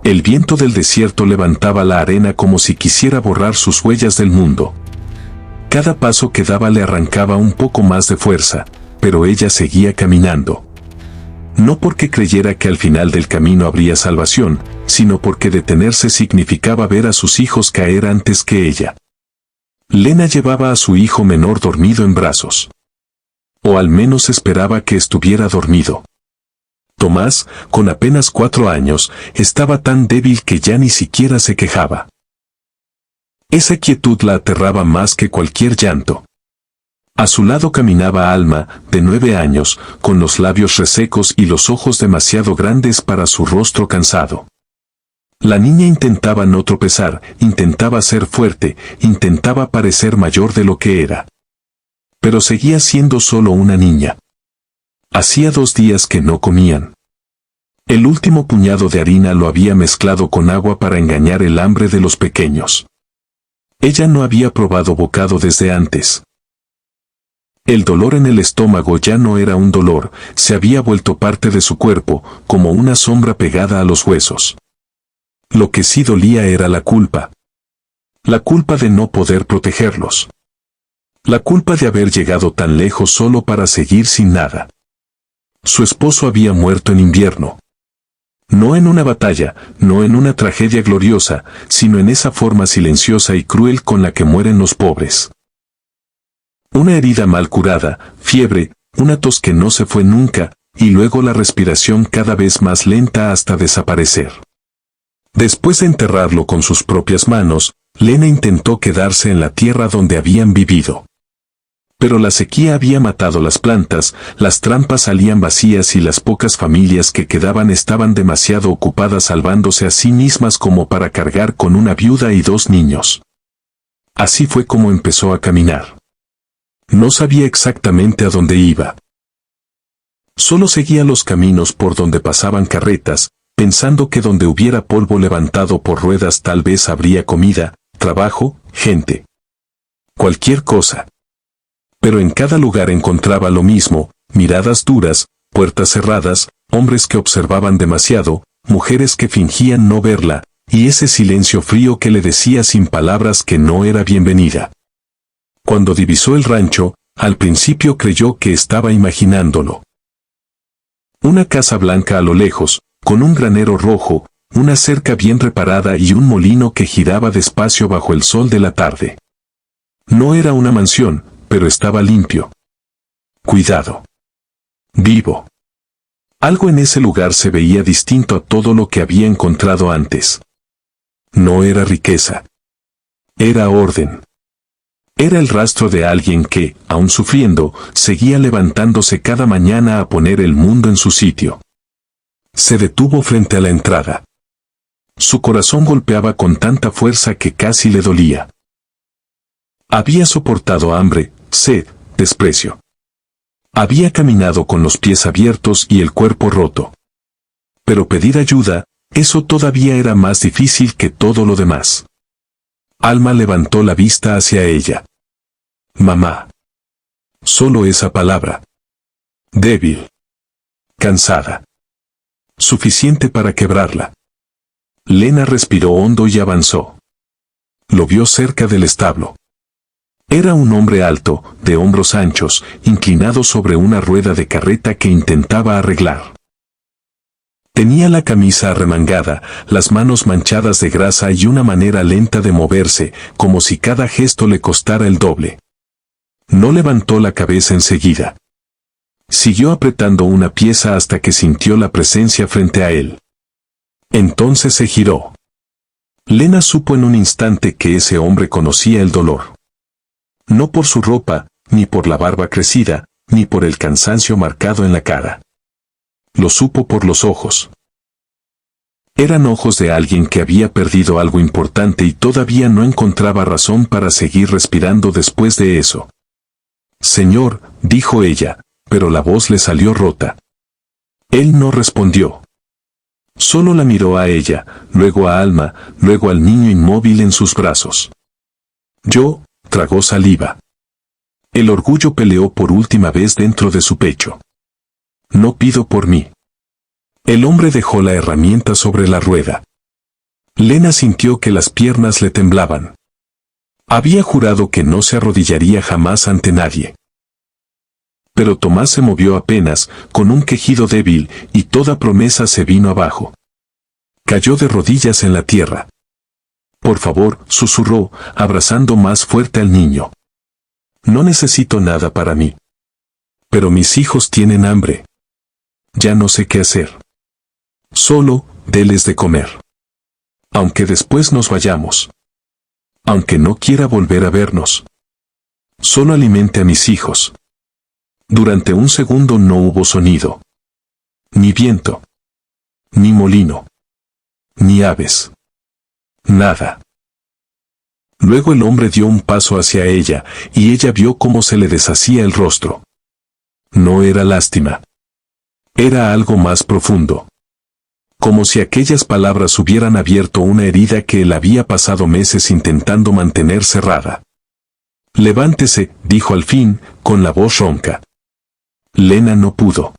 El viento del desierto levantaba la arena como si quisiera borrar sus huellas del mundo. Cada paso que daba le arrancaba un poco más de fuerza, pero ella seguía caminando. No porque creyera que al final del camino habría salvación, sino porque detenerse significaba ver a sus hijos caer antes que ella. Lena llevaba a su hijo menor dormido en brazos. O al menos esperaba que estuviera dormido. Tomás, con apenas 4 años, estaba tan débil que ya ni siquiera se quejaba. Esa quietud la aterraba más que cualquier llanto. A su lado caminaba Alma, de 9 años, con los labios resecos y los ojos demasiado grandes para su rostro cansado. La niña intentaba no tropezar, intentaba ser fuerte, intentaba parecer mayor de lo que era. Pero seguía siendo solo una niña. Hacía 2 días que no comían. El último puñado de harina lo había mezclado con agua para engañar el hambre de los pequeños. Ella no había probado bocado desde antes. El dolor en el estómago ya no era un dolor, se había vuelto parte de su cuerpo, como una sombra pegada a los huesos. Lo que sí dolía era la culpa. La culpa de no poder protegerlos. La culpa de haber llegado tan lejos solo para seguir sin nada. Su esposo había muerto en invierno. No en una batalla, no en una tragedia gloriosa, sino en esa forma silenciosa y cruel con la que mueren los pobres. Una herida mal curada, fiebre, una tos que no se fue nunca, y luego la respiración cada vez más lenta hasta desaparecer. Después de enterrarlo con sus propias manos, Lena intentó quedarse en la tierra donde habían vivido. Pero la sequía había matado las plantas, las trampas salían vacías y las pocas familias que quedaban estaban demasiado ocupadas salvándose a sí mismas como para cargar con una viuda y 2 niños. Así fue como empezó a caminar. No sabía exactamente a dónde iba. Solo seguía los caminos por donde pasaban carretas, pensando que donde hubiera polvo levantado por ruedas tal vez habría comida, trabajo, gente. Cualquier cosa. Pero en cada lugar encontraba lo mismo, miradas duras, puertas cerradas, hombres que observaban demasiado, mujeres que fingían no verla, y ese silencio frío que le decía sin palabras que no era bienvenida. Cuando divisó el rancho, al principio creyó que estaba imaginándolo. Una casa blanca a lo lejos, con un granero rojo, una cerca bien reparada y un molino que giraba despacio bajo el sol de la tarde. No era una mansión, pero estaba limpio. Cuidado. Vivo. Algo en ese lugar se veía distinto a todo lo que había encontrado antes. No era riqueza. Era orden. Era el rastro de alguien que, aun sufriendo, seguía levantándose cada mañana a poner el mundo en su sitio. Se detuvo frente a la entrada. Su corazón golpeaba con tanta fuerza que casi le dolía. Había soportado hambre, sed, desprecio. Había caminado con los pies abiertos y el cuerpo roto. Pero pedir ayuda, eso todavía era más difícil que todo lo demás. Alma levantó la vista hacia ella. Mamá. Solo esa palabra. Débil. Cansada. Suficiente para quebrarla. Lena respiró hondo y avanzó. Lo vio cerca del establo. Era un hombre alto, de hombros anchos, inclinado sobre una rueda de carreta que intentaba arreglar. Tenía la camisa arremangada, las manos manchadas de grasa y una manera lenta de moverse, como si cada gesto le costara el doble. No levantó la cabeza enseguida. Siguió apretando una pieza hasta que sintió la presencia frente a él. Entonces se giró. Lena supo en un instante que ese hombre conocía el dolor. No por su ropa, ni por la barba crecida, ni por el cansancio marcado en la cara. Lo supo por los ojos. Eran ojos de alguien que había perdido algo importante y todavía no encontraba razón para seguir respirando después de eso. Señor, dijo ella, pero la voz le salió rota. Él no respondió. Solo la miró a ella, luego a Alma, luego al niño inmóvil en sus brazos. Yo, tragó saliva. El orgullo peleó por última vez dentro de su pecho. No pido por mí. El hombre dejó la herramienta sobre la rueda. Lena sintió que las piernas le temblaban. Había jurado que no se arrodillaría jamás ante nadie. Pero Tomás se movió apenas, con un quejido débil, y toda promesa se vino abajo. Cayó de rodillas en la tierra. Por favor, susurró, abrazando más fuerte al niño. No necesito nada para mí. Pero mis hijos tienen hambre. Ya no sé qué hacer. Solo, déles de comer. Aunque después nos vayamos. Aunque no quiera volver a vernos. Solo alimente a mis hijos. Durante un segundo no hubo sonido. Ni viento. Ni molino. Ni aves. Nada. Luego el hombre dio un paso hacia ella, y ella vio cómo se le deshacía el rostro. No era lástima. Era algo más profundo. Como si aquellas palabras hubieran abierto una herida que él había pasado meses intentando mantener cerrada. Levántese, dijo al fin, con la voz ronca. Lena no pudo.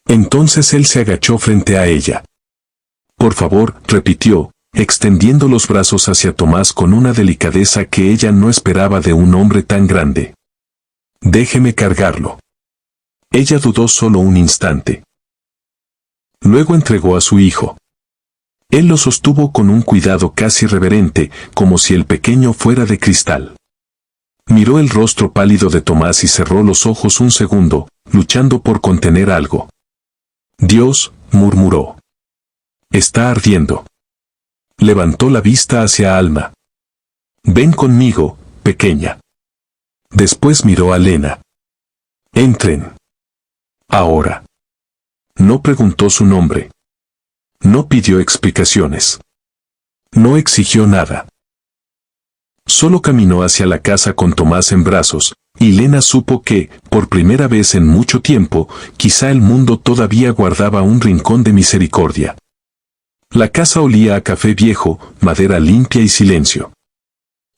Entonces él se agachó frente a ella. Por favor, repitió, extendiendo los brazos hacia Tomás con una delicadeza que ella no esperaba de un hombre tan grande. Déjeme cargarlo. Ella dudó solo un instante. Luego entregó a su hijo. Él lo sostuvo con un cuidado casi reverente, como si el pequeño fuera de cristal. Miró el rostro pálido de Tomás y cerró los ojos un segundo, luchando por contener algo. Dios, murmuró. Está ardiendo. Levantó la vista hacia Alma. Ven conmigo, pequeña. Después miró a Lena. Entren. Ahora. No preguntó su nombre. No pidió explicaciones. No exigió nada. Solo caminó hacia la casa con Tomás en brazos, y Lena supo que, por primera vez en mucho tiempo, quizá el mundo todavía guardaba un rincón de misericordia. La casa olía a café viejo, madera limpia y silencio.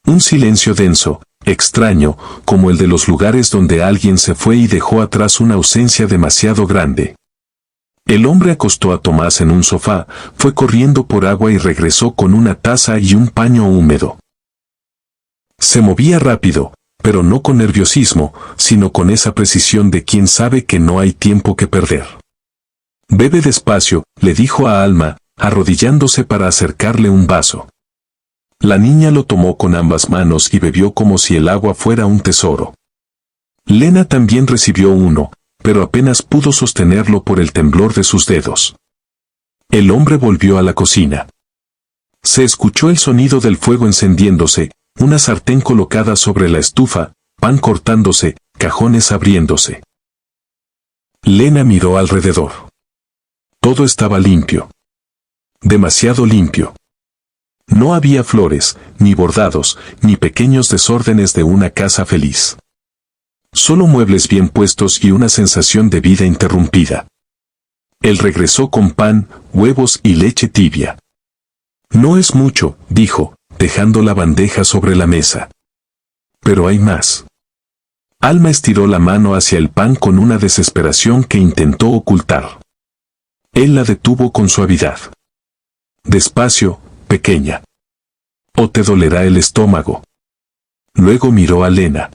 Un silencio denso, extraño, como el de los lugares donde alguien se fue y dejó atrás una ausencia demasiado grande. El hombre acostó a Tomás en un sofá, fue corriendo por agua y regresó con una taza y un paño húmedo. Se movía rápido, pero no con nerviosismo, sino con esa precisión de quien sabe que no hay tiempo que perder. Bebe despacio, le dijo a Alma, arrodillándose para acercarle un vaso. La niña lo tomó con ambas manos y bebió como si el agua fuera un tesoro. Lena también recibió uno, pero apenas pudo sostenerlo por el temblor de sus dedos. El hombre volvió a la cocina. Se escuchó el sonido del fuego encendiéndose, una sartén colocada sobre la estufa, pan cortándose, cajones abriéndose. Lena miró alrededor. Todo estaba limpio. Demasiado limpio. No había flores, ni bordados, ni pequeños desórdenes de una casa feliz. Solo muebles bien puestos y una sensación de vida interrumpida. Él regresó con pan, huevos y leche tibia. No es mucho, dijo, dejando la bandeja sobre la mesa. Pero hay más. Alma estiró la mano hacia el pan con una desesperación que intentó ocultar. Él la detuvo con suavidad. Despacio, pequeña. O te dolerá el estómago. Luego miró a Lena.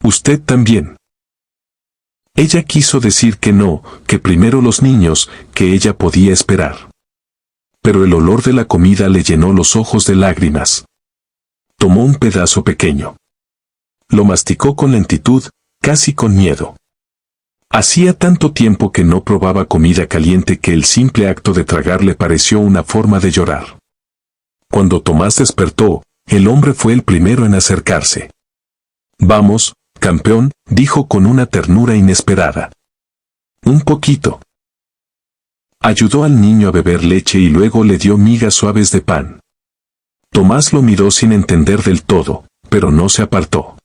Usted también. Ella quiso decir que no, que primero los niños, que ella podía esperar. Pero el olor de la comida le llenó los ojos de lágrimas. Tomó un pedazo pequeño. Lo masticó con lentitud, casi con miedo. Hacía tanto tiempo que no probaba comida caliente que el simple acto de tragar le pareció una forma de llorar. Cuando Tomás despertó, el hombre fue el primero en acercarse. Vamos, campeón, dijo con una ternura inesperada. Un poquito. Ayudó al niño a beber leche y luego le dio migas suaves de pan. Tomás lo miró sin entender del todo, pero no se apartó.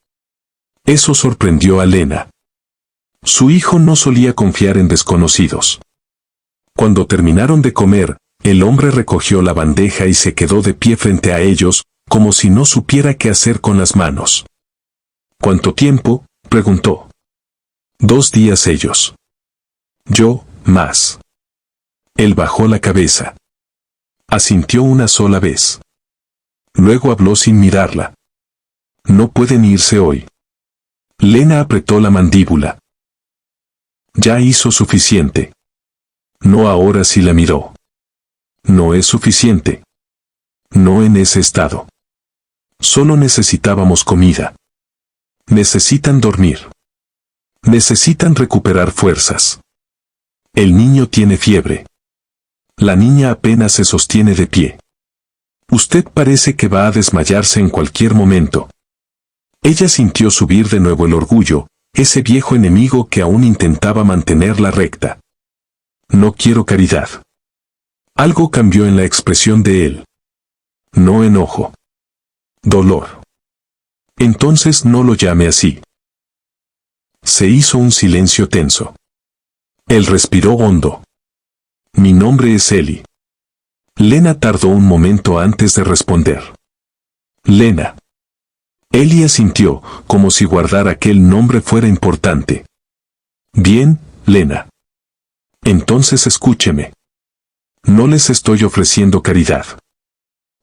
Eso sorprendió a Lena. Su hijo no solía confiar en desconocidos. Cuando terminaron de comer, el hombre recogió la bandeja y se quedó de pie frente a ellos, como si no supiera qué hacer con las manos. ¿Cuánto tiempo?, preguntó. 2 días ellos. Yo, más. Él bajó la cabeza. Asintió una sola vez. Luego habló sin mirarla. No pueden irse hoy. Lena apretó la mandíbula. Ya hizo suficiente. No ahora sí la miró. No es suficiente. No en ese estado. Solo necesitábamos comida. Necesitan dormir. Necesitan recuperar fuerzas. El niño tiene fiebre. La niña apenas se sostiene de pie. Usted parece que va a desmayarse en cualquier momento. Ella sintió subir de nuevo el orgullo, ese viejo enemigo que aún intentaba mantenerla recta. No quiero caridad. Algo cambió en la expresión de él. No enojo. Dolor. Entonces no lo llame así. Se hizo un silencio tenso. Él respiró hondo. Mi nombre es Eli. Lena tardó un momento antes de responder. Lena. Eli asintió, como si guardar aquel nombre fuera importante. Bien, Lena. Entonces escúcheme. No les estoy ofreciendo caridad.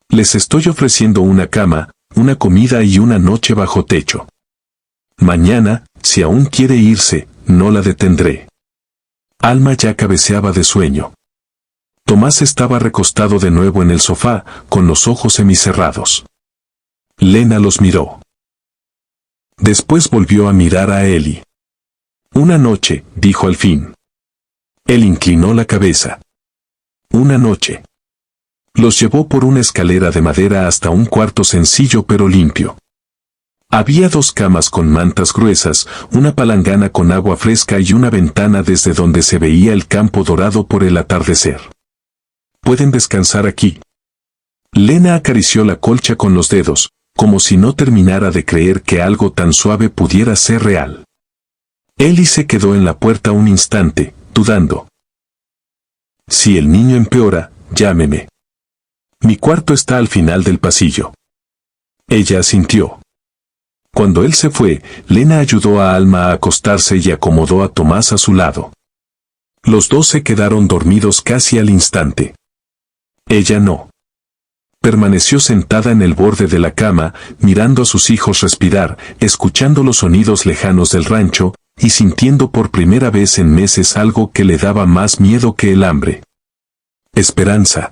Les estoy ofreciendo una cama, una comida y una noche bajo techo. Mañana, si aún quiere irse, no la detendré. Alma ya cabeceaba de sueño. Tomás estaba recostado de nuevo en el sofá, con los ojos semicerrados. Lena los miró. Después volvió a mirar a Eli. Una noche, dijo al fin. Él inclinó la cabeza. Una noche. Los llevó por una escalera de madera hasta un cuarto sencillo pero limpio. Había 2 camas con mantas gruesas, una palangana con agua fresca y una ventana desde donde se veía el campo dorado por el atardecer. Pueden descansar aquí. Lena acarició la colcha con los dedos, como si no terminara de creer que algo tan suave pudiera ser real. Eli se quedó en la puerta un instante, dudando. Si el niño empeora, llámeme. Mi cuarto está al final del pasillo. Ella asintió. Cuando él se fue, Lena ayudó a Alma a acostarse y acomodó a Tomás a su lado. Los dos se quedaron dormidos casi al instante. Ella no. Permaneció sentada en el borde de la cama, mirando a sus hijos respirar, escuchando los sonidos lejanos del rancho, y sintiendo por primera vez en meses algo que le daba más miedo que el hambre. Esperanza.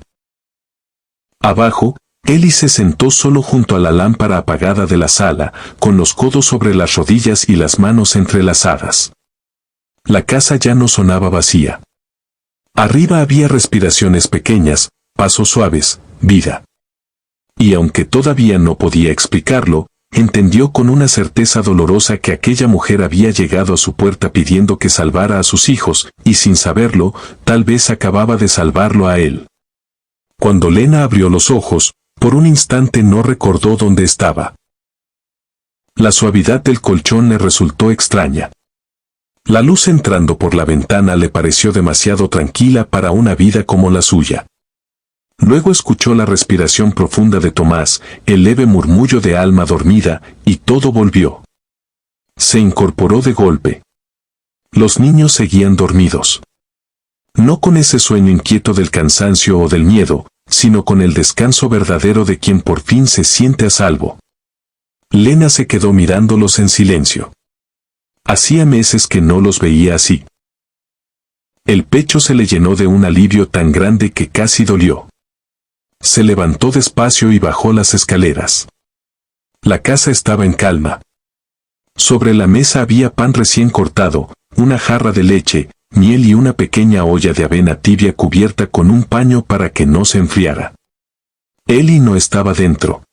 Abajo, Eli se sentó solo junto a la lámpara apagada de la sala, con los codos sobre las rodillas y las manos entrelazadas. La casa ya no sonaba vacía. Arriba había respiraciones pequeñas, pasos suaves, vida. Y aunque todavía no podía explicarlo, entendió con una certeza dolorosa que aquella mujer había llegado a su puerta pidiendo que salvara a sus hijos, y sin saberlo, tal vez acababa de salvarlo a él. Cuando Lena abrió los ojos, por un instante no recordó dónde estaba. La suavidad del colchón le resultó extraña. La luz entrando por la ventana le pareció demasiado tranquila para una vida como la suya. Luego escuchó la respiración profunda de Tomás, el leve murmullo de Alma dormida, y todo volvió. Se incorporó de golpe. Los niños seguían dormidos. No con ese sueño inquieto del cansancio o del miedo, sino con el descanso verdadero de quien por fin se siente a salvo. Lena se quedó mirándolos en silencio. Hacía meses que no los veía así. El pecho se le llenó de un alivio tan grande que casi dolió. Se levantó despacio y bajó las escaleras. La casa estaba en calma. Sobre la mesa había pan recién cortado, una jarra de leche, miel y una pequeña olla de avena tibia cubierta con un paño para que no se enfriara. Eli no estaba dentro.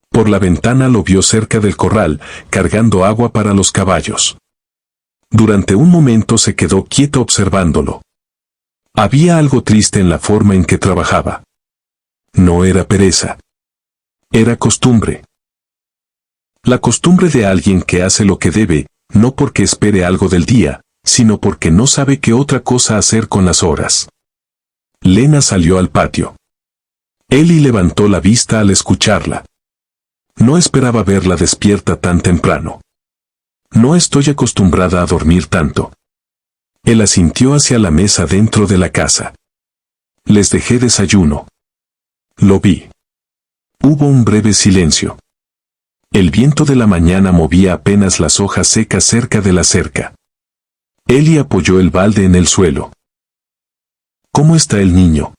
Por la ventana lo vio cerca del corral, cargando agua para los caballos. Durante un momento se quedó quieto observándolo. Había algo triste en la forma en que trabajaba. No era pereza. Era costumbre. La costumbre de alguien que hace lo que debe, no porque espere algo del día, sino porque no sabe qué otra cosa hacer con las horas. Lena salió al patio. Eli levantó la vista al escucharla. No esperaba verla despierta tan temprano. No estoy acostumbrada a dormir tanto. Él asintió hacia la mesa dentro de la casa. Les dejé desayuno. Lo vi. Hubo un breve silencio. El viento de la mañana movía apenas las hojas secas cerca de la cerca. Ellie apoyó el balde en el suelo. ¿Cómo está el niño?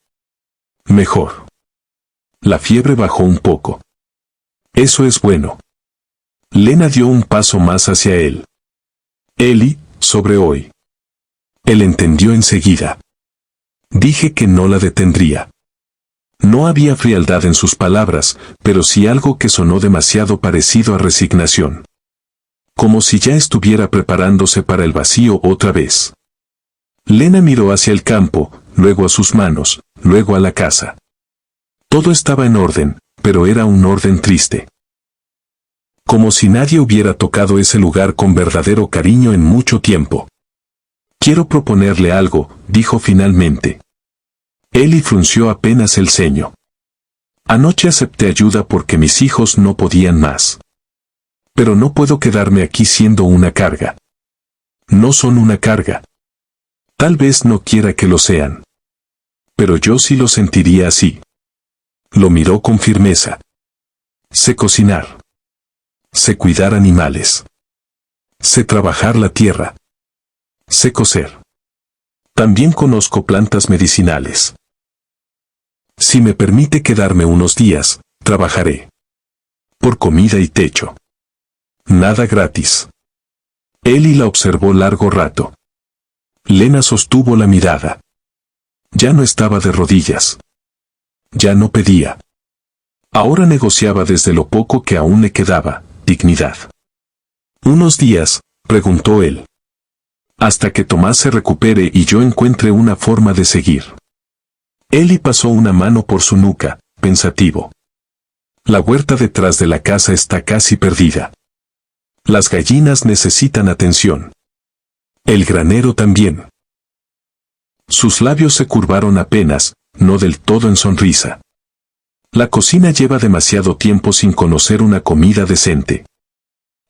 Mejor. La fiebre bajó un poco. Eso es bueno. Lena dio un paso más hacia él. Ellie, sobre hoy. Él entendió enseguida. Dije que no la detendría. No había frialdad en sus palabras, pero sí algo que sonó demasiado parecido a resignación. Como si ya estuviera preparándose para el vacío otra vez. Lena miró hacia el campo, luego a sus manos, luego a la casa. Todo estaba en orden, pero era un orden triste. Como si nadie hubiera tocado ese lugar con verdadero cariño en mucho tiempo. Quiero proponerle algo, dijo finalmente. Ellie frunció apenas el ceño. Anoche acepté ayuda porque mis hijos no podían más. Pero no puedo quedarme aquí siendo una carga. No son una carga. Tal vez no quiera que lo sean. Pero yo sí lo sentiría así. Lo miró con firmeza. Sé cocinar. Sé cuidar animales. Sé trabajar la tierra. Sé coser. También conozco plantas medicinales. Si me permite quedarme unos días, trabajaré. Por comida y techo. Nada gratis. Ellie la observó largo rato. Lena sostuvo la mirada. Ya no estaba de rodillas. Ya no pedía. Ahora negociaba desde lo poco que aún le quedaba, dignidad. ¿Unos días?, preguntó él. Hasta que Tomás se recupere y yo encuentre una forma de seguir. Ellie pasó una mano por su nuca, pensativo. La huerta detrás de la casa está casi perdida. Las gallinas necesitan atención. El granero también. Sus labios se curvaron apenas, no del todo en sonrisa. La cocina lleva demasiado tiempo sin conocer una comida decente.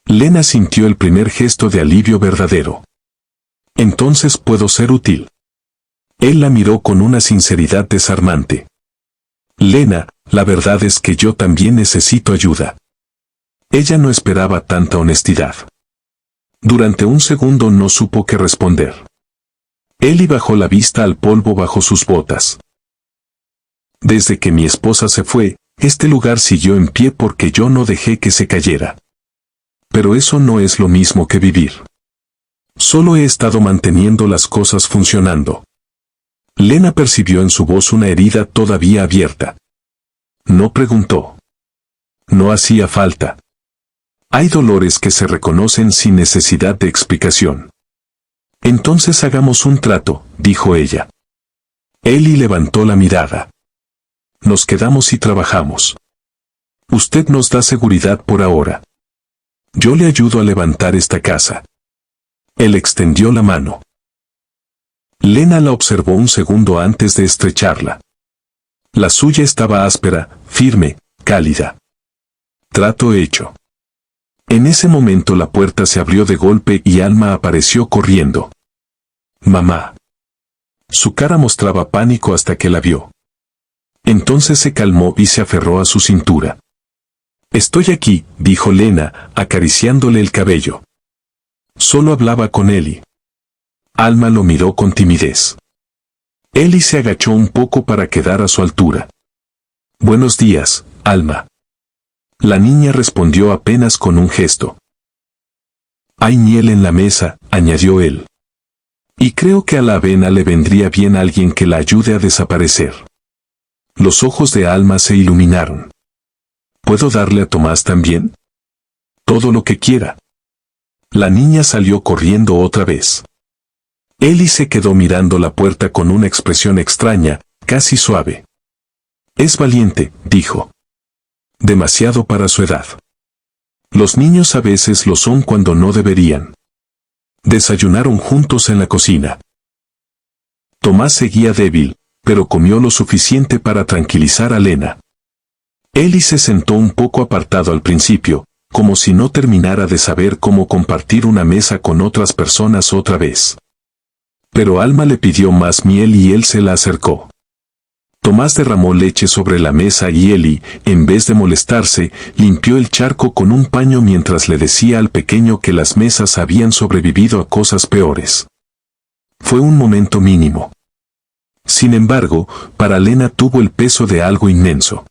Lena sintió el primer gesto de alivio verdadero. Entonces puedo ser útil. Él la miró con una sinceridad desarmante. Lena, la verdad es que yo también necesito ayuda. Ella no esperaba tanta honestidad. Durante un segundo no supo qué responder. Ellie bajó la vista al polvo bajo sus botas. Desde que mi esposa se fue, este lugar siguió en pie porque yo no dejé que se cayera. Pero eso no es lo mismo que vivir. Solo he estado manteniendo las cosas funcionando. Lena percibió en su voz una herida todavía abierta. No preguntó. No hacía falta. Hay dolores que se reconocen sin necesidad de explicación. Entonces hagamos un trato, dijo ella. Ellie levantó la mirada. Nos quedamos y trabajamos. Usted nos da seguridad por ahora. Yo le ayudo a levantar esta casa. Él extendió la mano. Lena la observó un segundo antes de estrecharla. La suya estaba áspera, firme, cálida. Trato hecho. En ese momento la puerta se abrió de golpe y Alma apareció corriendo. Mamá. Su cara mostraba pánico hasta que la vio. Entonces se calmó y se aferró a su cintura. Estoy aquí, dijo Lena, acariciándole el cabello. Solo hablaba con Ellie. Alma lo miró con timidez. Ellie se agachó un poco para quedar a su altura. Buenos días, Alma. La niña respondió apenas con un gesto. Hay miel en la mesa, añadió él. Y creo que a la avena le vendría bien alguien que la ayude a desaparecer. Los ojos de Alma se iluminaron. ¿Puedo darle a Tomás también? Todo lo que quiera. La niña salió corriendo otra vez. Ellie se quedó mirando la puerta con una expresión extraña, casi suave. Es valiente, dijo. Demasiado para su edad. Los niños a veces lo son cuando no deberían. Desayunaron juntos en la cocina. Tomás seguía débil, pero comió lo suficiente para tranquilizar a Lena. Ellie se sentó un poco apartado al principio, como si no terminara de saber cómo compartir una mesa con otras personas otra vez. Pero Alma le pidió más miel y él se la acercó. Tomás derramó leche sobre la mesa y Eli, en vez de molestarse, limpió el charco con un paño mientras le decía al pequeño que las mesas habían sobrevivido a cosas peores. Fue un momento mínimo. Sin embargo, para Lena tuvo el peso de algo inmenso.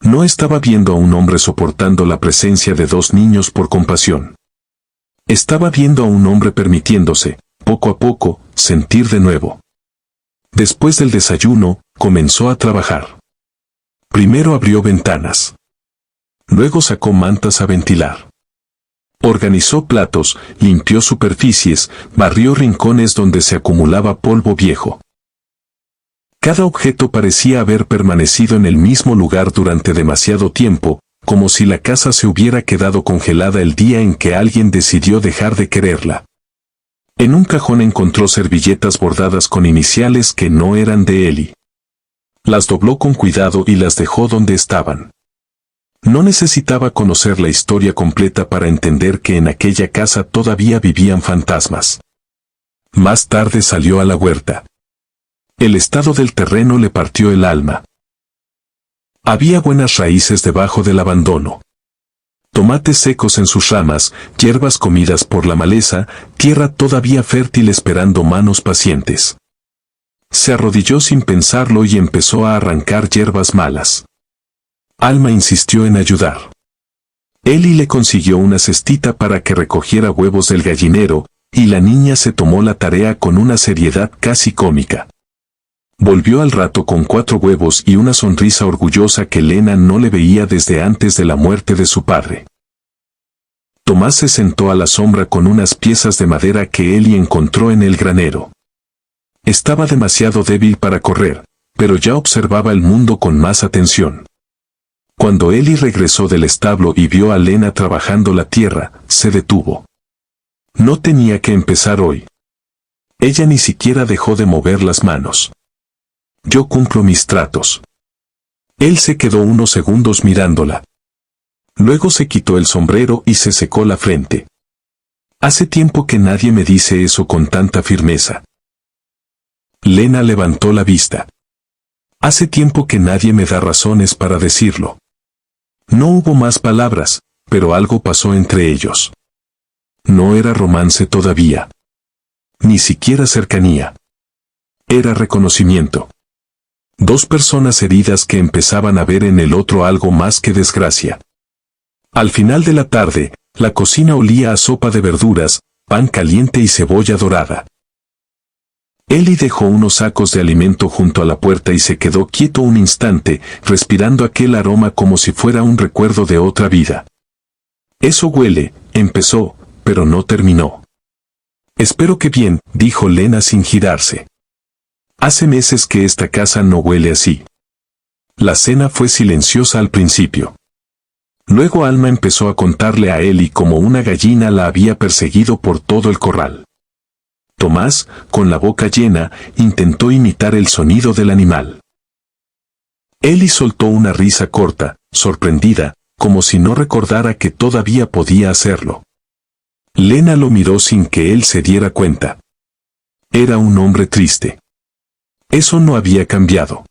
No estaba viendo a un hombre soportando la presencia de dos niños por compasión. Estaba viendo a un hombre permitiéndose, poco a poco, sentir de nuevo. Después del desayuno, comenzó a trabajar. Primero abrió ventanas. Luego sacó mantas a ventilar. Organizó platos, limpió superficies, barrió rincones donde se acumulaba polvo viejo. Cada objeto parecía haber permanecido en el mismo lugar durante demasiado tiempo, como si la casa se hubiera quedado congelada el día en que alguien decidió dejar de quererla. En un cajón encontró servilletas bordadas con iniciales que no eran de Eli. Las dobló con cuidado y las dejó donde estaban. No necesitaba conocer la historia completa para entender que en aquella casa todavía vivían fantasmas. Más tarde salió a la huerta. El estado del terreno le partió el alma. Había buenas raíces debajo del abandono. Tomates secos en sus ramas, hierbas comidas por la maleza, tierra todavía fértil esperando manos pacientes. Se arrodilló sin pensarlo y empezó a arrancar hierbas malas. Alma insistió en ayudar. Eli le consiguió una cestita para que recogiera huevos del gallinero, y la niña se tomó la tarea con una seriedad casi cómica. Volvió al rato con 4 huevos y una sonrisa orgullosa que Lena no le veía desde antes de la muerte de su padre. Tomás se sentó a la sombra con unas piezas de madera que Eli encontró en el granero. Estaba demasiado débil para correr, pero ya observaba el mundo con más atención. Cuando Eli regresó del establo y vio a Lena trabajando la tierra, se detuvo. No tenía que empezar hoy. Ella ni siquiera dejó de mover las manos. Yo cumplo mis tratos. Él se quedó unos segundos mirándola. Luego se quitó el sombrero y se secó la frente. Hace tiempo que nadie me dice eso con tanta firmeza. Lena levantó la vista. Hace tiempo que nadie me da razones para decirlo. No hubo más palabras, pero algo pasó entre ellos. No era romance todavía. Ni siquiera cercanía. Era reconocimiento. Dos personas heridas que empezaban a ver en el otro algo más que desgracia. Al final de la tarde, la cocina olía a sopa de verduras, pan caliente y cebolla dorada. Eli dejó unos sacos de alimento junto a la puerta y se quedó quieto un instante, respirando aquel aroma como si fuera un recuerdo de otra vida. Eso huele, empezó, pero no terminó. Espero que bien, dijo Lena sin girarse. Hace meses que esta casa no huele así. La cena fue silenciosa al principio. Luego Alma empezó a contarle a Eli cómo una gallina la había perseguido por todo el corral. Tomás, con la boca llena, intentó imitar el sonido del animal. Eli soltó una risa corta, sorprendida, como si no recordara que todavía podía hacerlo. Lena lo miró sin que él se diera cuenta. Era un hombre triste. Eso no había cambiado.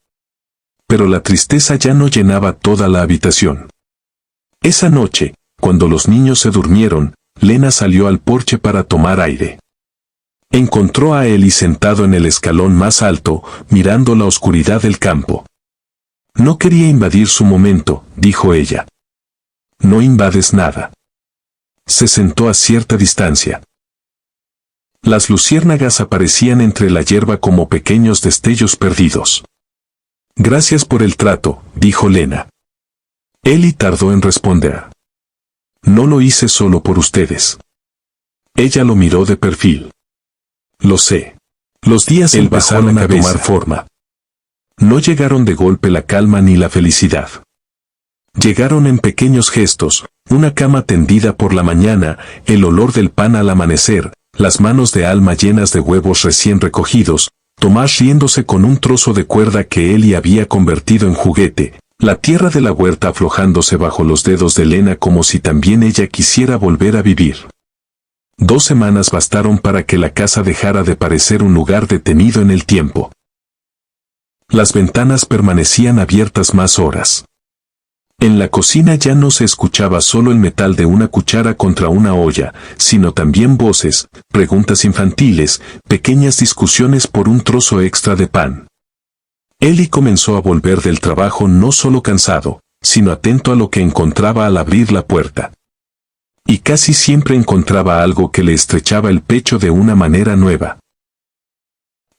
Pero la tristeza ya no llenaba toda la habitación. Esa noche, cuando los niños se durmieron, Lena salió al porche para tomar aire. Encontró a Eli sentado en el escalón más alto, mirando la oscuridad del campo. No quería invadir su momento, dijo ella. No invades nada. Se sentó a cierta distancia. Las luciérnagas aparecían entre la hierba como pequeños destellos perdidos. Gracias por el trato, dijo Lena. Eli tardó en responder. No lo hice solo por ustedes. Ella lo miró de perfil. Lo sé. Los días empezaron a tomar forma. No llegaron de golpe la calma ni la felicidad. Llegaron en pequeños gestos, una cama tendida por la mañana, el olor del pan al amanecer, las manos de Alma llenas de huevos recién recogidos, Tomás riéndose con un trozo de cuerda que Eli había convertido en juguete, la tierra de la huerta aflojándose bajo los dedos de Lena como si también ella quisiera volver a vivir. 2 semanas bastaron para que la casa dejara de parecer un lugar detenido en el tiempo. Las ventanas permanecían abiertas más horas. En la cocina ya no se escuchaba solo el metal de una cuchara contra una olla, sino también voces, preguntas infantiles, pequeñas discusiones por un trozo extra de pan. Eli comenzó a volver del trabajo no solo cansado, sino atento a lo que encontraba al abrir la puerta. Y casi siempre encontraba algo que le estrechaba el pecho de una manera nueva.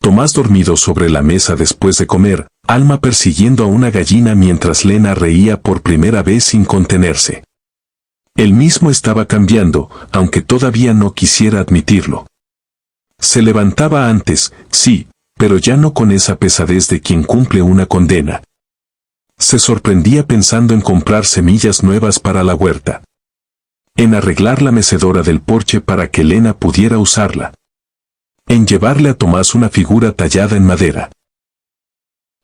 Tomás dormido sobre la mesa después de comer, Alma persiguiendo a una gallina mientras Lena reía por primera vez sin contenerse. Él mismo estaba cambiando, aunque todavía no quisiera admitirlo. Se levantaba antes, sí, pero ya no con esa pesadez de quien cumple una condena. Se sorprendía pensando en comprar semillas nuevas para la huerta. En arreglar la mecedora del porche para que Lena pudiera usarla. En llevarle a Tomás una figura tallada en madera.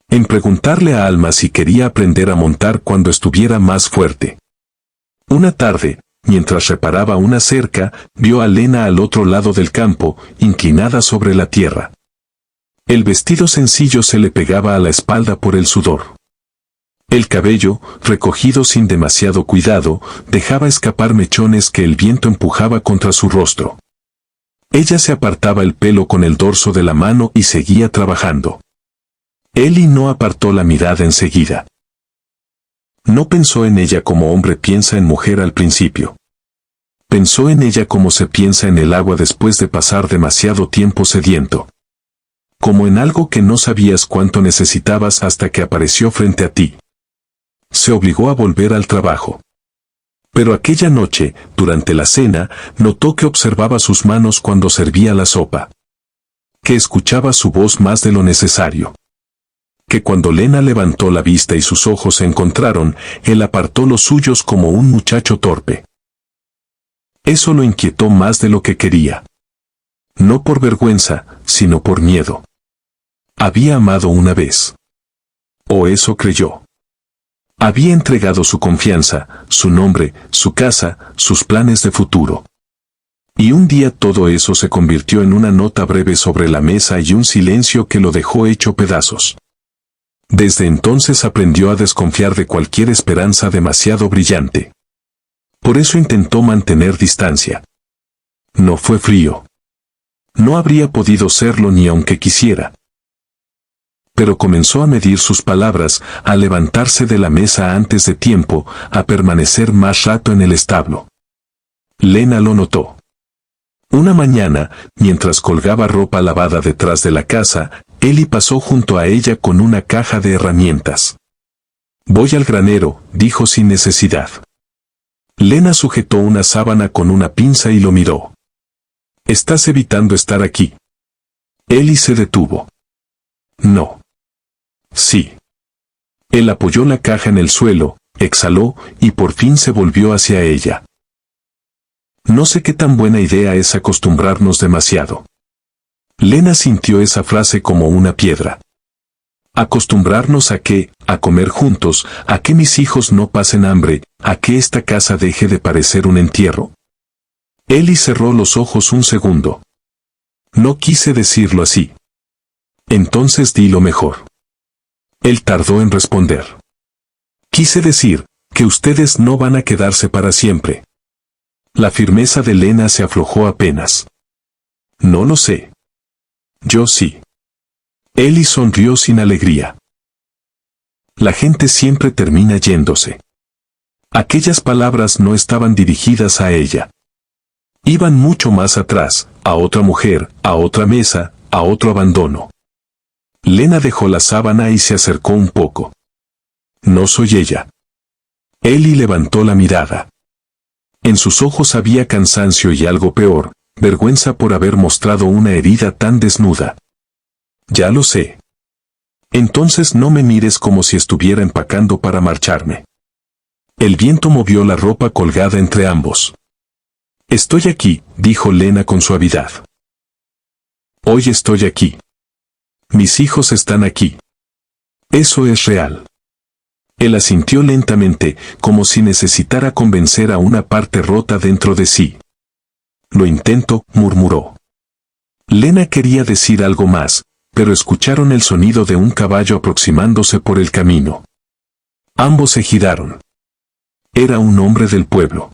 En preguntarle a Alma si quería aprender a montar cuando estuviera más fuerte. Una tarde, mientras reparaba una cerca, vio a Lena al otro lado del campo, inclinada sobre la tierra. El vestido sencillo se le pegaba a la espalda por el sudor. El cabello, recogido sin demasiado cuidado, dejaba escapar mechones que el viento empujaba contra su rostro. Ella se apartaba el pelo con el dorso de la mano y seguía trabajando. Eli no apartó la mirada enseguida. No pensó en ella como hombre piensa en mujer al principio. Pensó en ella como se piensa en el agua después de pasar demasiado tiempo sediento. Como en algo que no sabías cuánto necesitabas hasta que apareció frente a ti. Se obligó a volver al trabajo. Pero aquella noche, durante la cena, notó que observaba sus manos cuando servía la sopa. Que escuchaba su voz más de lo necesario. Que cuando Lena levantó la vista y sus ojos se encontraron, él apartó los suyos como un muchacho torpe. Eso lo inquietó más de lo que quería. No por vergüenza, sino por miedo. Había amado una vez. O eso creyó. Había entregado su confianza, su nombre, su casa, sus planes de futuro. Y un día todo eso se convirtió en una nota breve sobre la mesa y un silencio que lo dejó hecho pedazos. Desde entonces aprendió a desconfiar de cualquier esperanza demasiado brillante. Por eso intentó mantener distancia. No fue frío. No habría podido serlo ni aunque quisiera. Pero comenzó a medir sus palabras, a levantarse de la mesa antes de tiempo, a permanecer más rato en el establo. Lena lo notó. Una mañana, mientras colgaba ropa lavada detrás de la casa, Eli pasó junto a ella con una caja de herramientas. «Voy al granero», dijo sin necesidad. Lena sujetó una sábana con una pinza y lo miró. «¿Estás evitando estar aquí?» Eli se detuvo. «No». «Sí». Él apoyó la caja en el suelo, exhaló y por fin se volvió hacia ella. «No sé qué tan buena idea es acostumbrarnos demasiado». Lena sintió esa frase como una piedra. ¿Acostumbrarnos a qué? ¿A comer juntos? ¿A que mis hijos no pasen hambre? ¿A que esta casa deje de parecer un entierro? Eli cerró los ojos un segundo. No quise decirlo así. Entonces di lo mejor. Él tardó en responder. Quise decir, que ustedes no van a quedarse para siempre. La firmeza de Lena se aflojó apenas. No lo sé. Yo sí. Eli sonrió sin alegría. La gente siempre termina yéndose. Aquellas palabras no estaban dirigidas a ella. Iban mucho más atrás, a otra mujer, a otra mesa, a otro abandono. Lena dejó la sábana y se acercó un poco. No soy ella. Eli levantó la mirada. En sus ojos había cansancio y algo peor, vergüenza por haber mostrado una herida tan desnuda. Ya lo sé. Entonces no me mires como si estuviera empacando para marcharme. El viento movió la ropa colgada entre ambos. Estoy aquí, dijo Lena con suavidad. Hoy estoy aquí. Mis hijos están aquí. Eso es real. Él asintió lentamente, como si necesitara convencer a una parte rota dentro de sí. Lo intento, murmuró. Lena quería decir algo más, pero escucharon el sonido de un caballo aproximándose por el camino. Ambos se giraron. Era un hombre del pueblo.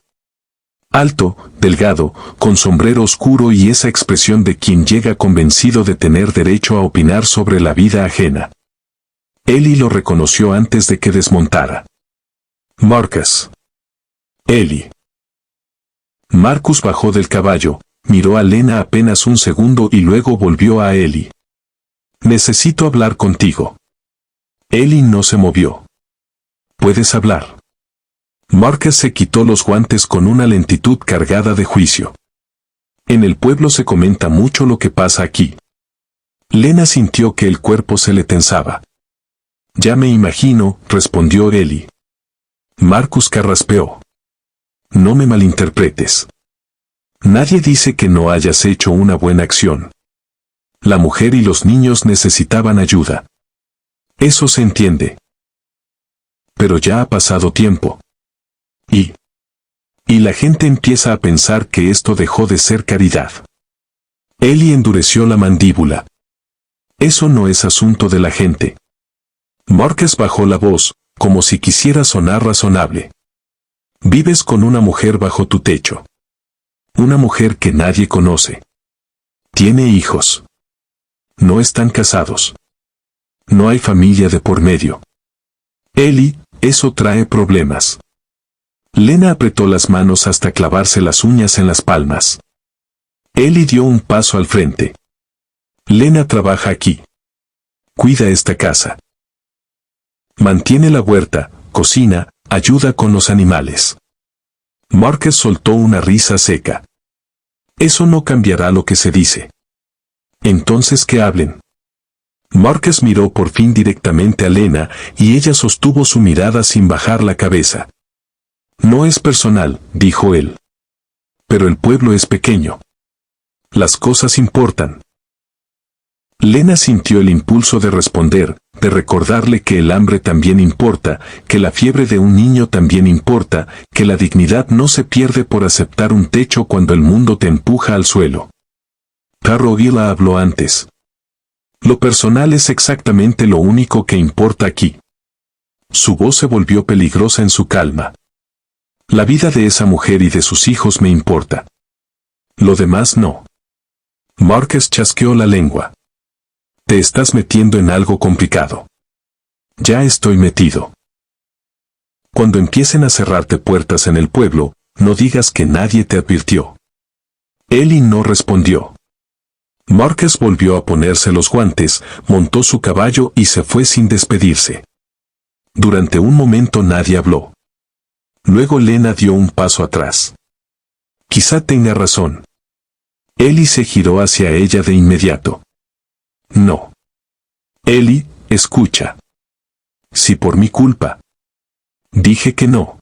Alto, delgado, con sombrero oscuro y esa expresión de quien llega convencido de tener derecho a opinar sobre la vida ajena. Eli lo reconoció antes de que desmontara. Marcus. Eli. Marcus bajó del caballo, miró a Lena apenas un segundo y luego volvió a Eli. Necesito hablar contigo. Eli no se movió. ¿Puedes hablar? Marcus se quitó los guantes con una lentitud cargada de juicio. En el pueblo se comenta mucho lo que pasa aquí. Lena sintió que el cuerpo se le tensaba. Ya me imagino, respondió Eli. Marcus carraspeó. No me malinterpretes. Nadie dice que no hayas hecho una buena acción. La mujer y los niños necesitaban ayuda. Eso se entiende. Pero ya ha pasado tiempo. Y la gente empieza a pensar que esto dejó de ser caridad. Eli endureció la mandíbula. Eso no es asunto de la gente. Marcus bajó la voz, como si quisiera sonar razonable. Vives con una mujer bajo tu techo. Una mujer que nadie conoce. Tiene hijos. No están casados. No hay familia de por medio. Eli, eso trae problemas. Lena apretó las manos hasta clavarse las uñas en las palmas. Eli dio un paso al frente. Lena trabaja aquí. Cuida esta casa. Mantiene la huerta, cocina, ayuda con los animales. Marcus soltó una risa seca. Eso no cambiará lo que se dice. Entonces que hablen. Marcus miró por fin directamente a Lena y ella sostuvo su mirada sin bajar la cabeza. No es personal, dijo él. Pero el pueblo es pequeño. Las cosas importan. Lena sintió el impulso de responder, de recordarle que el hambre también importa, que la fiebre de un niño también importa, que la dignidad no se pierde por aceptar un techo cuando el mundo te empuja al suelo. Carrogila habló antes. Lo personal es exactamente lo único que importa aquí. Su voz se volvió peligrosa en su calma. La vida de esa mujer y de sus hijos me importa. Lo demás no. Marcus chasqueó la lengua. Te estás metiendo en algo complicado. Ya estoy metido. Cuando empiecen a cerrarte puertas en el pueblo, no digas que nadie te advirtió. Eli no respondió. Marcus volvió a ponerse los guantes, montó su caballo y se fue sin despedirse. Durante un momento nadie habló. Luego Lena dio un paso atrás. Quizá tenga razón. Eli se giró hacia ella de inmediato. No. Eli, escucha. Si por mi culpa. Dije que no.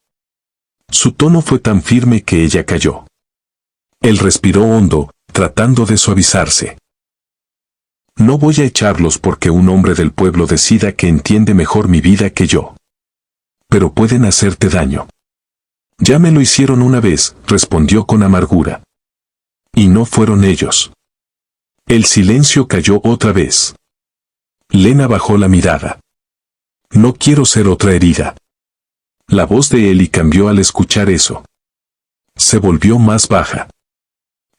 Su tono fue tan firme que ella cayó. Él respiró hondo, tratando de suavizarse. No voy a echarlos porque un hombre del pueblo decida que entiende mejor mi vida que yo. Pero pueden hacerte daño. Ya me lo hicieron una vez, respondió con amargura. Y no fueron ellos. El silencio cayó otra vez. Lena bajó la mirada. No quiero ser otra herida. La voz de Eli cambió al escuchar eso. Se volvió más baja.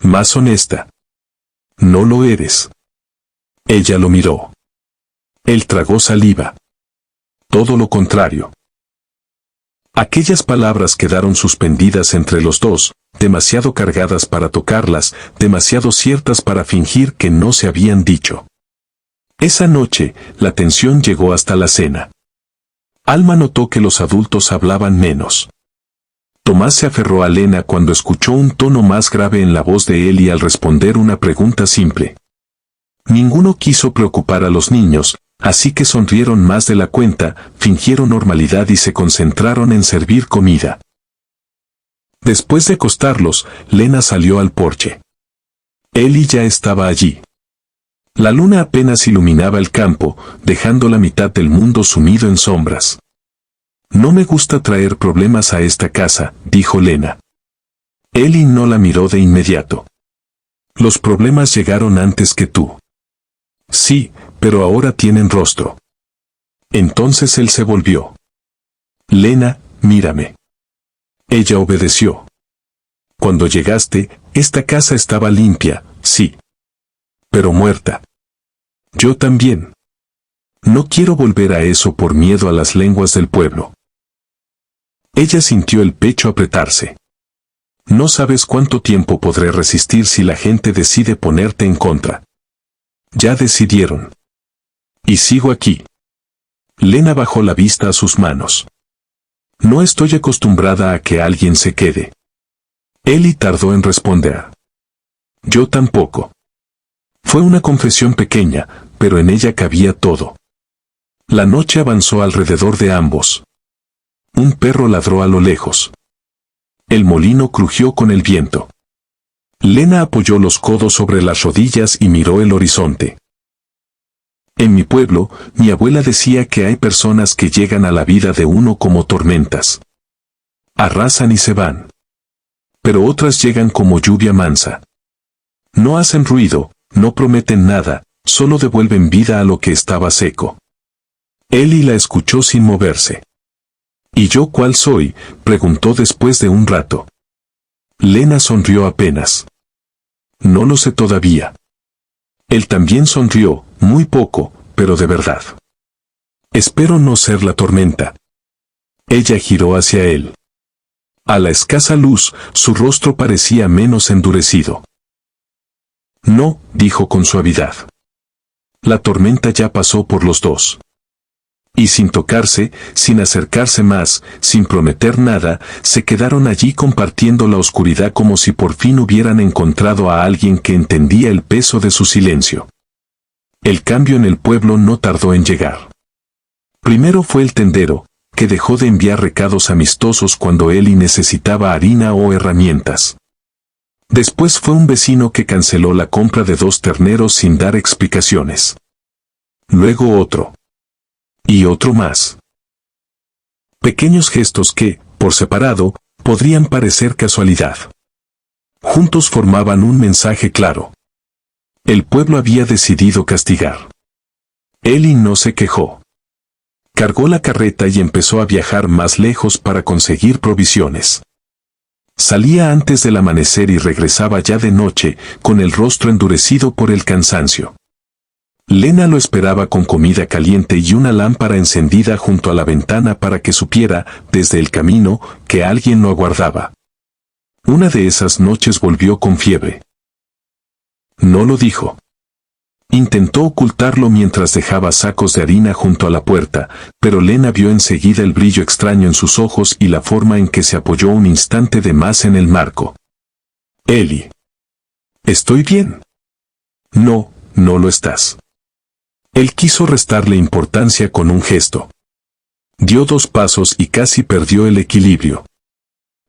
Más honesta. No lo eres. Ella lo miró. Él tragó saliva. Todo lo contrario. Aquellas palabras quedaron suspendidas entre los dos, demasiado cargadas para tocarlas, demasiado ciertas para fingir que no se habían dicho. Esa noche, la tensión llegó hasta la cena. Alma notó que los adultos hablaban menos. Tomás se aferró a Lena cuando escuchó un tono más grave en la voz de Eli al responder una pregunta simple. Ninguno quiso preocupar a los niños, así que sonrieron más de la cuenta, fingieron normalidad y se concentraron en servir comida. Después de acostarlos, Lena salió al porche. Eli ya estaba allí. La luna apenas iluminaba el campo, dejando la mitad del mundo sumido en sombras. No me gusta traer problemas a esta casa, dijo Lena. Eli no la miró de inmediato. Los problemas llegaron antes que tú. Sí, pero ahora tienen rostro. Entonces él se volvió. Lena, mírame. Ella obedeció. Cuando llegaste, esta casa estaba limpia, sí. Pero muerta. Yo también. No quiero volver a eso por miedo a las lenguas del pueblo. Ella sintió el pecho apretarse. No sabes cuánto tiempo podré resistir si la gente decide ponerte en contra. Ya decidieron. Y sigo aquí. Lena bajó la vista a sus manos. No estoy acostumbrada a que alguien se quede. Eli tardó en responder. Yo tampoco. Fue una confesión pequeña, pero en ella cabía todo. La noche avanzó alrededor de ambos. Un perro ladró a lo lejos. El molino crujió con el viento. Lena apoyó los codos sobre las rodillas y miró el horizonte. En mi pueblo, mi abuela decía que hay personas que llegan a la vida de uno como tormentas. Arrasan y se van. Pero otras llegan como lluvia mansa. No hacen ruido, no prometen nada, solo devuelven vida a lo que estaba seco. Eli la escuchó sin moverse. ¿Y yo cuál soy?, preguntó después de un rato. Lena sonrió apenas. No lo sé todavía. Él también sonrió, muy poco, pero de verdad. Espero no ser la tormenta. Ella giró hacia él. A la escasa luz, su rostro parecía menos endurecido. No, dijo con suavidad. La tormenta ya pasó por los dos. Y sin tocarse, sin acercarse más, sin prometer nada, se quedaron allí compartiendo la oscuridad como si por fin hubieran encontrado a alguien que entendía el peso de su silencio. El cambio en el pueblo no tardó en llegar. Primero fue el tendero, que dejó de enviar recados amistosos cuando Eli necesitaba harina o herramientas. Después fue un vecino que canceló la compra de 2 terneros sin dar explicaciones. Luego otro. Y otro más. Pequeños gestos que, por separado, podrían parecer casualidad. Juntos formaban un mensaje claro. El pueblo había decidido castigar. Eli no se quejó. Cargó la carreta y empezó a viajar más lejos para conseguir provisiones. Salía antes del amanecer y regresaba ya de noche, con el rostro endurecido por el cansancio. Lena lo esperaba con comida caliente y una lámpara encendida junto a la ventana para que supiera, desde el camino, que alguien lo aguardaba. Una de esas noches volvió con fiebre. No lo dijo. Intentó ocultarlo mientras dejaba sacos de harina junto a la puerta, pero Lena vio enseguida el brillo extraño en sus ojos y la forma en que se apoyó un instante de más en el marco. Eli. ¿Estoy bien? No, no lo estás. Él quiso restarle importancia con un gesto. Dio 2 pasos y casi perdió el equilibrio.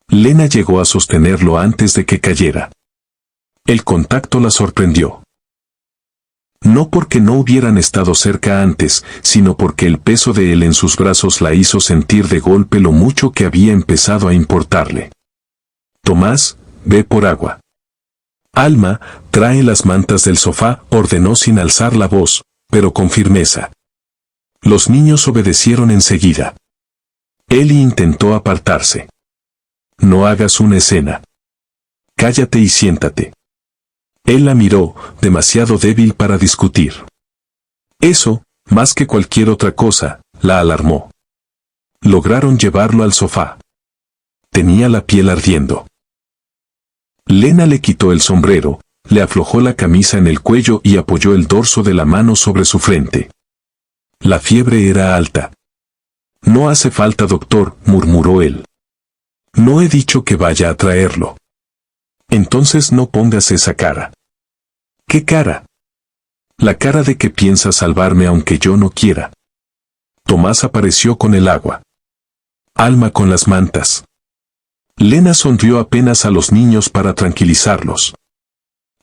Lena llegó a sostenerlo antes de que cayera. El contacto la sorprendió. No porque no hubieran estado cerca antes, sino porque el peso de él en sus brazos la hizo sentir de golpe lo mucho que había empezado a importarle. Tomás, ve por agua. Alma, trae las mantas del sofá, ordenó sin alzar la voz, pero con firmeza. Los niños obedecieron enseguida. Eli intentó apartarse. No hagas una escena. Cállate y siéntate. Él la miró, demasiado débil para discutir. Eso, más que cualquier otra cosa, la alarmó. Lograron llevarlo al sofá. Tenía la piel ardiendo. Lena le quitó el sombrero, le aflojó la camisa en el cuello y apoyó el dorso de la mano sobre su frente. La fiebre era alta. No hace falta, doctor, murmuró él. No he dicho que vaya a traerlo. Entonces no pongas esa cara. ¿Qué cara? La cara de que piensas salvarme aunque yo no quiera. Tomás apareció con el agua. Alma con las mantas. Lena sonrió apenas a los niños para tranquilizarlos.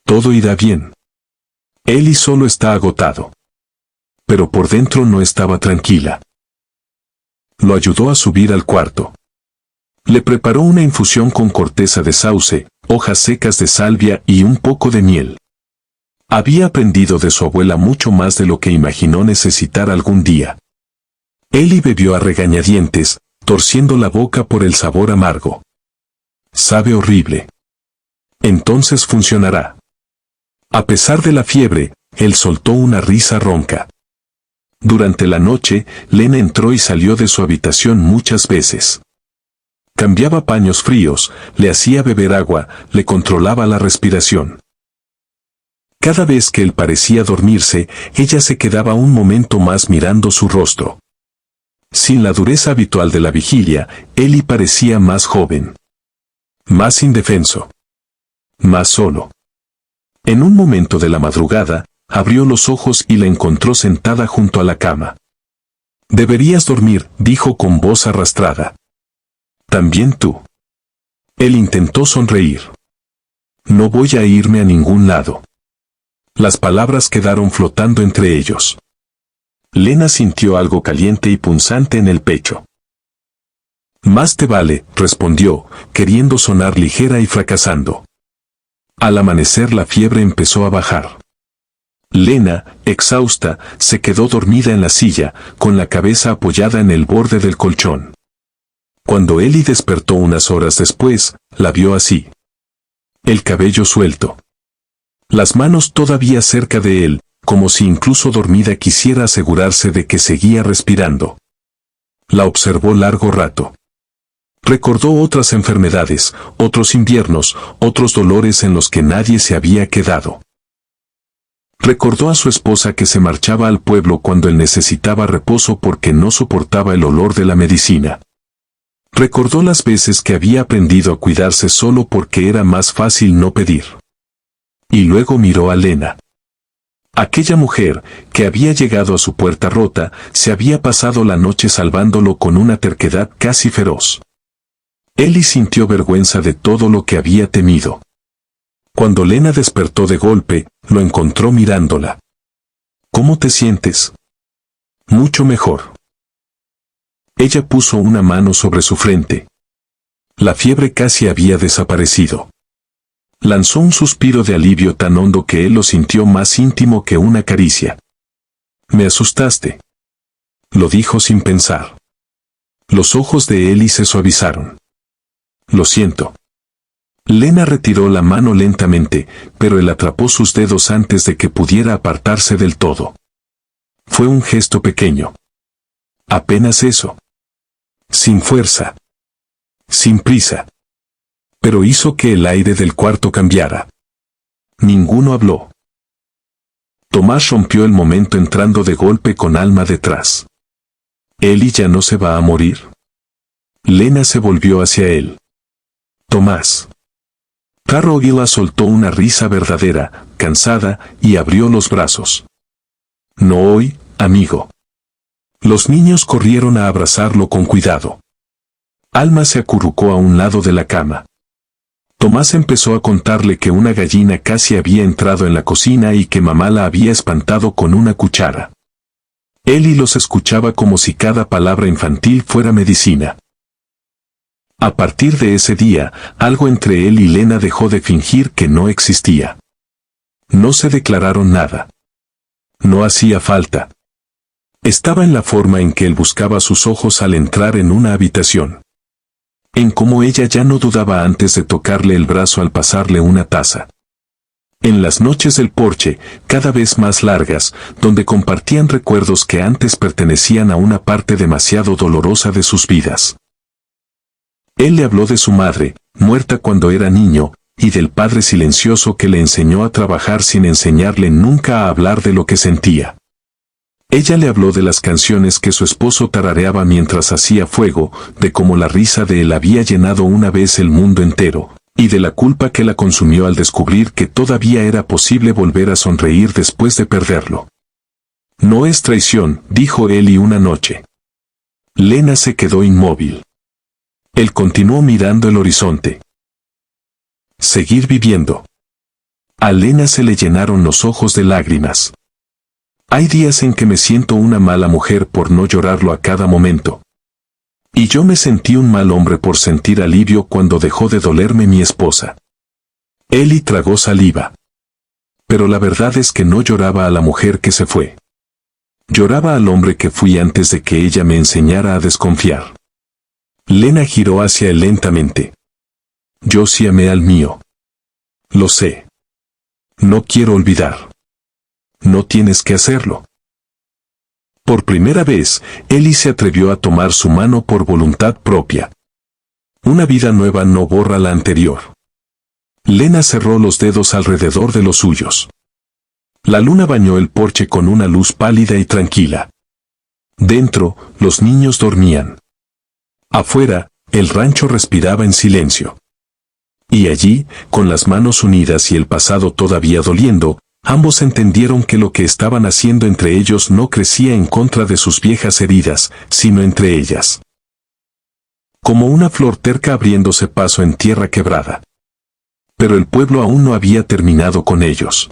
Todo irá bien. Eli solo está agotado. Pero por dentro no estaba tranquila. Lo ayudó a subir al cuarto. Le preparó una infusión con corteza de sauce, hojas secas de salvia y un poco de miel. Había aprendido de su abuela mucho más de lo que imaginó necesitar algún día. Ellie bebió a regañadientes, torciendo la boca por el sabor amargo. Sabe horrible. Entonces funcionará. A pesar de la fiebre, él soltó una risa ronca. Durante la noche, Lena entró y salió de su habitación muchas veces. Cambiaba paños fríos, le hacía beber agua, le controlaba la respiración. Cada vez que él parecía dormirse, ella se quedaba un momento más mirando su rostro. Sin la dureza habitual de la vigilia, Ellie parecía más joven. Más indefenso. Más solo. En un momento de la madrugada, abrió los ojos y la encontró sentada junto a la cama. «Deberías dormir», dijo con voz arrastrada. «También tú». Él intentó sonreír. «No voy a irme a ningún lado». Las palabras quedaron flotando entre ellos. Lena sintió algo caliente y punzante en el pecho. «Más te vale», respondió, queriendo sonar ligera y fracasando. Al amanecer la fiebre empezó a bajar. Lena, exhausta, se quedó dormida en la silla, con la cabeza apoyada en el borde del colchón. Cuando Ellie despertó unas horas después, la vio así. El cabello suelto. Las manos todavía cerca de él, como si incluso dormida quisiera asegurarse de que seguía respirando. La observó largo rato. Recordó otras enfermedades, otros inviernos, otros dolores en los que nadie se había quedado. Recordó a su esposa que se marchaba al pueblo cuando él necesitaba reposo porque no soportaba el olor de la medicina. Recordó las veces que había aprendido a cuidarse solo porque era más fácil no pedir. Y luego miró a Lena. Aquella mujer, que había llegado a su puerta rota, se había pasado la noche salvándolo con una terquedad casi feroz. Ellie sintió vergüenza de todo lo que había temido. Cuando Lena despertó de golpe, lo encontró mirándola. «¿Cómo te sientes?» «Mucho mejor». Ella puso una mano sobre su frente. La fiebre casi había desaparecido. Lanzó un suspiro de alivio tan hondo que él lo sintió más íntimo que una caricia. «Me asustaste», lo dijo sin pensar. Los ojos de Ellie se suavizaron. «Lo siento». Lena retiró la mano lentamente, pero él atrapó sus dedos antes de que pudiera apartarse del todo. Fue un gesto pequeño. Apenas eso. Sin fuerza. Sin prisa. Pero hizo que el aire del cuarto cambiara. Ninguno habló. Tomás rompió el momento entrando de golpe con Alma detrás. ¿Ellie ya no se va a morir? Lena se volvió hacia él. «Tomás». Carrogila soltó una risa verdadera, cansada, y abrió los brazos. «No hoy, amigo». Los niños corrieron a abrazarlo con cuidado. Alma se acurrucó a un lado de la cama. Tomás empezó a contarle que una gallina casi había entrado en la cocina y que mamá la había espantado con una cuchara. Ellie los escuchaba como si cada palabra infantil fuera medicina. A partir de ese día, algo entre él y Lena dejó de fingir que no existía. No se declararon nada. No hacía falta. Estaba en la forma en que él buscaba sus ojos al entrar en una habitación. En cómo ella ya no dudaba antes de tocarle el brazo al pasarle una taza. En las noches del porche, cada vez más largas, donde compartían recuerdos que antes pertenecían a una parte demasiado dolorosa de sus vidas. Él le habló de su madre, muerta cuando era niño, y del padre silencioso que le enseñó a trabajar sin enseñarle nunca a hablar de lo que sentía. Ella le habló de las canciones que su esposo tarareaba mientras hacía fuego, de cómo la risa de él había llenado una vez el mundo entero, y de la culpa que la consumió al descubrir que todavía era posible volver a sonreír después de perderlo. «No es traición», dijo Ellie una noche. Lena se quedó inmóvil. Él continuó mirando el horizonte. Seguir viviendo. A Lena se le llenaron los ojos de lágrimas. Hay días en que me siento una mala mujer por no llorarlo a cada momento. Y yo me sentí un mal hombre por sentir alivio cuando dejó de dolerme mi esposa. Ellie tragó saliva. Pero la verdad es que no lloraba a la mujer que se fue. Lloraba al hombre que fui antes de que ella me enseñara a desconfiar. Lena giró hacia él lentamente. Yo sí amé al mío. Lo sé. No quiero olvidar. No tienes que hacerlo. Por primera vez, Ellie se atrevió a tomar su mano por voluntad propia. Una vida nueva no borra la anterior. Lena cerró los dedos alrededor de los suyos. La luna bañó el porche con una luz pálida y tranquila. Dentro, los niños dormían. Afuera, el rancho respiraba en silencio. Y allí, con las manos unidas y el pasado todavía doliendo, ambos entendieron que lo que estaban haciendo entre ellos no crecía en contra de sus viejas heridas, sino entre ellas. Como una flor terca abriéndose paso en tierra quebrada. Pero el pueblo aún no había terminado con ellos.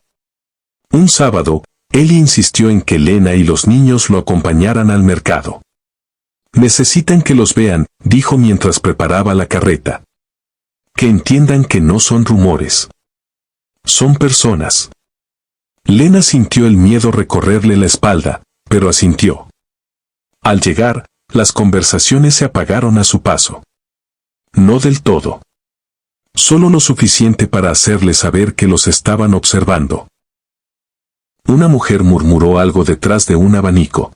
Un sábado, Ellie insistió en que Lena y los niños lo acompañaran al mercado. Necesitan que los vean, dijo mientras preparaba la carreta. Que entiendan que no son rumores. Son personas. Lena sintió el miedo recorrerle la espalda, pero asintió. Al llegar, las conversaciones se apagaron a su paso. No del todo. Solo lo suficiente para hacerle saber que los estaban observando. Una mujer murmuró algo detrás de un abanico.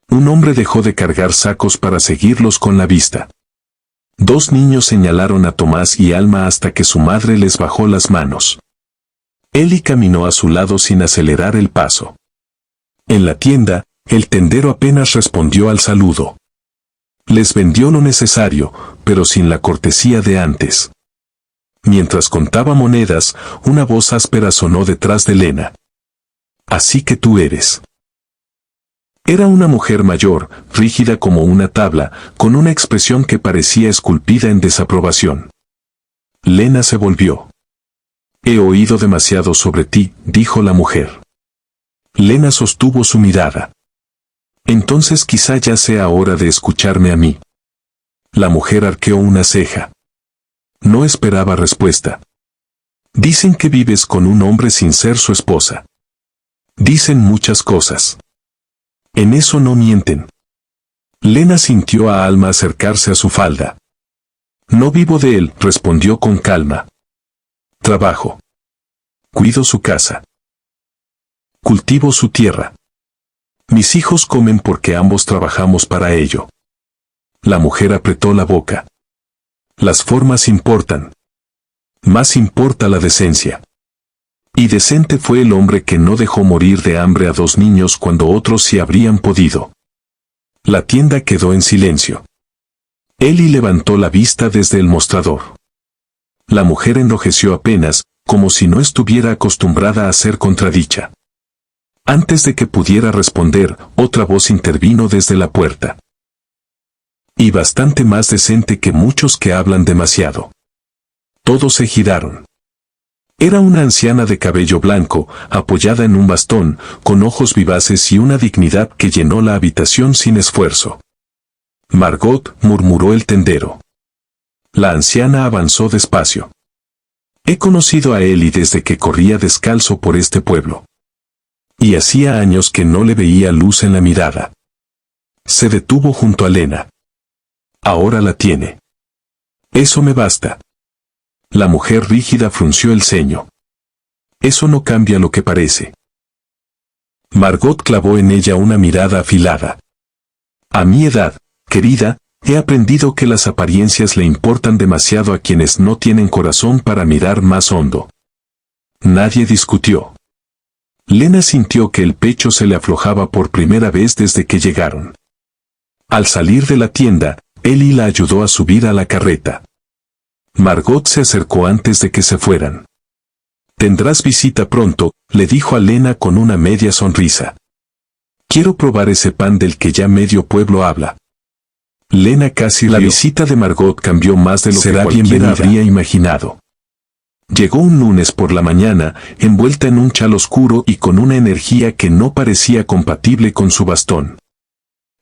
Un hombre dejó de cargar sacos para seguirlos con la vista. Dos niños señalaron a Tomás y Alma hasta que su madre les bajó las manos. Ellie caminó a su lado sin acelerar el paso. En la tienda, el tendero apenas respondió al saludo. Les vendió lo necesario, pero sin la cortesía de antes. Mientras contaba monedas, una voz áspera sonó detrás de Lena. Así que tú eres. Era una mujer mayor, rígida como una tabla, con una expresión que parecía esculpida en desaprobación. Lena se volvió. He oído demasiado sobre ti, dijo la mujer. Lena sostuvo su mirada. Entonces quizá ya sea hora de escucharme a mí. La mujer arqueó una ceja. No esperaba respuesta. Dicen que vives con un hombre sin ser su esposa. Dicen muchas cosas. En eso no mienten. Lena sintió a Alma acercarse a su falda. No vivo de él, respondió con calma. Trabajo. Cuido su casa. Cultivo su tierra. Mis hijos comen porque ambos trabajamos para ello. La mujer apretó la boca. Las formas importan. Más importa la decencia. Y decente fue el hombre que no dejó morir de hambre a dos niños cuando otros sí habrían podido. La tienda quedó en silencio. Ellie levantó la vista desde el mostrador. La mujer enrojeció apenas, como si no estuviera acostumbrada a ser contradicha. Antes de que pudiera responder, otra voz intervino desde la puerta. Y bastante más decente que muchos que hablan demasiado. Todos se giraron. Era una anciana de cabello blanco, apoyada en un bastón, con ojos vivaces y una dignidad que llenó la habitación sin esfuerzo. Margot, murmuró el tendero. La anciana avanzó despacio. He conocido a Ellie desde que corría descalzo por este pueblo. Y hacía años que no le veía luz en la mirada. Se detuvo junto a Lena. Ahora la tiene. Eso me basta. La mujer rígida frunció el ceño. Eso no cambia lo que parece. Margot clavó en ella una mirada afilada. A mi edad, querida, he aprendido que las apariencias le importan demasiado a quienes no tienen corazón para mirar más hondo. Nadie discutió. Lena sintió que el pecho se le aflojaba por primera vez desde que llegaron. Al salir de la tienda, Ellie la ayudó a subir a la carreta. Margot se acercó antes de que se fueran. Tendrás visita pronto, le dijo a Lena con una media sonrisa. Quiero probar ese pan del que ya medio pueblo habla. Lena casi rió. La visita de Margot cambió más de lo que cualquiera habría imaginado. Llegó un lunes por la mañana, envuelta en un chal oscuro y con una energía que no parecía compatible con su bastón.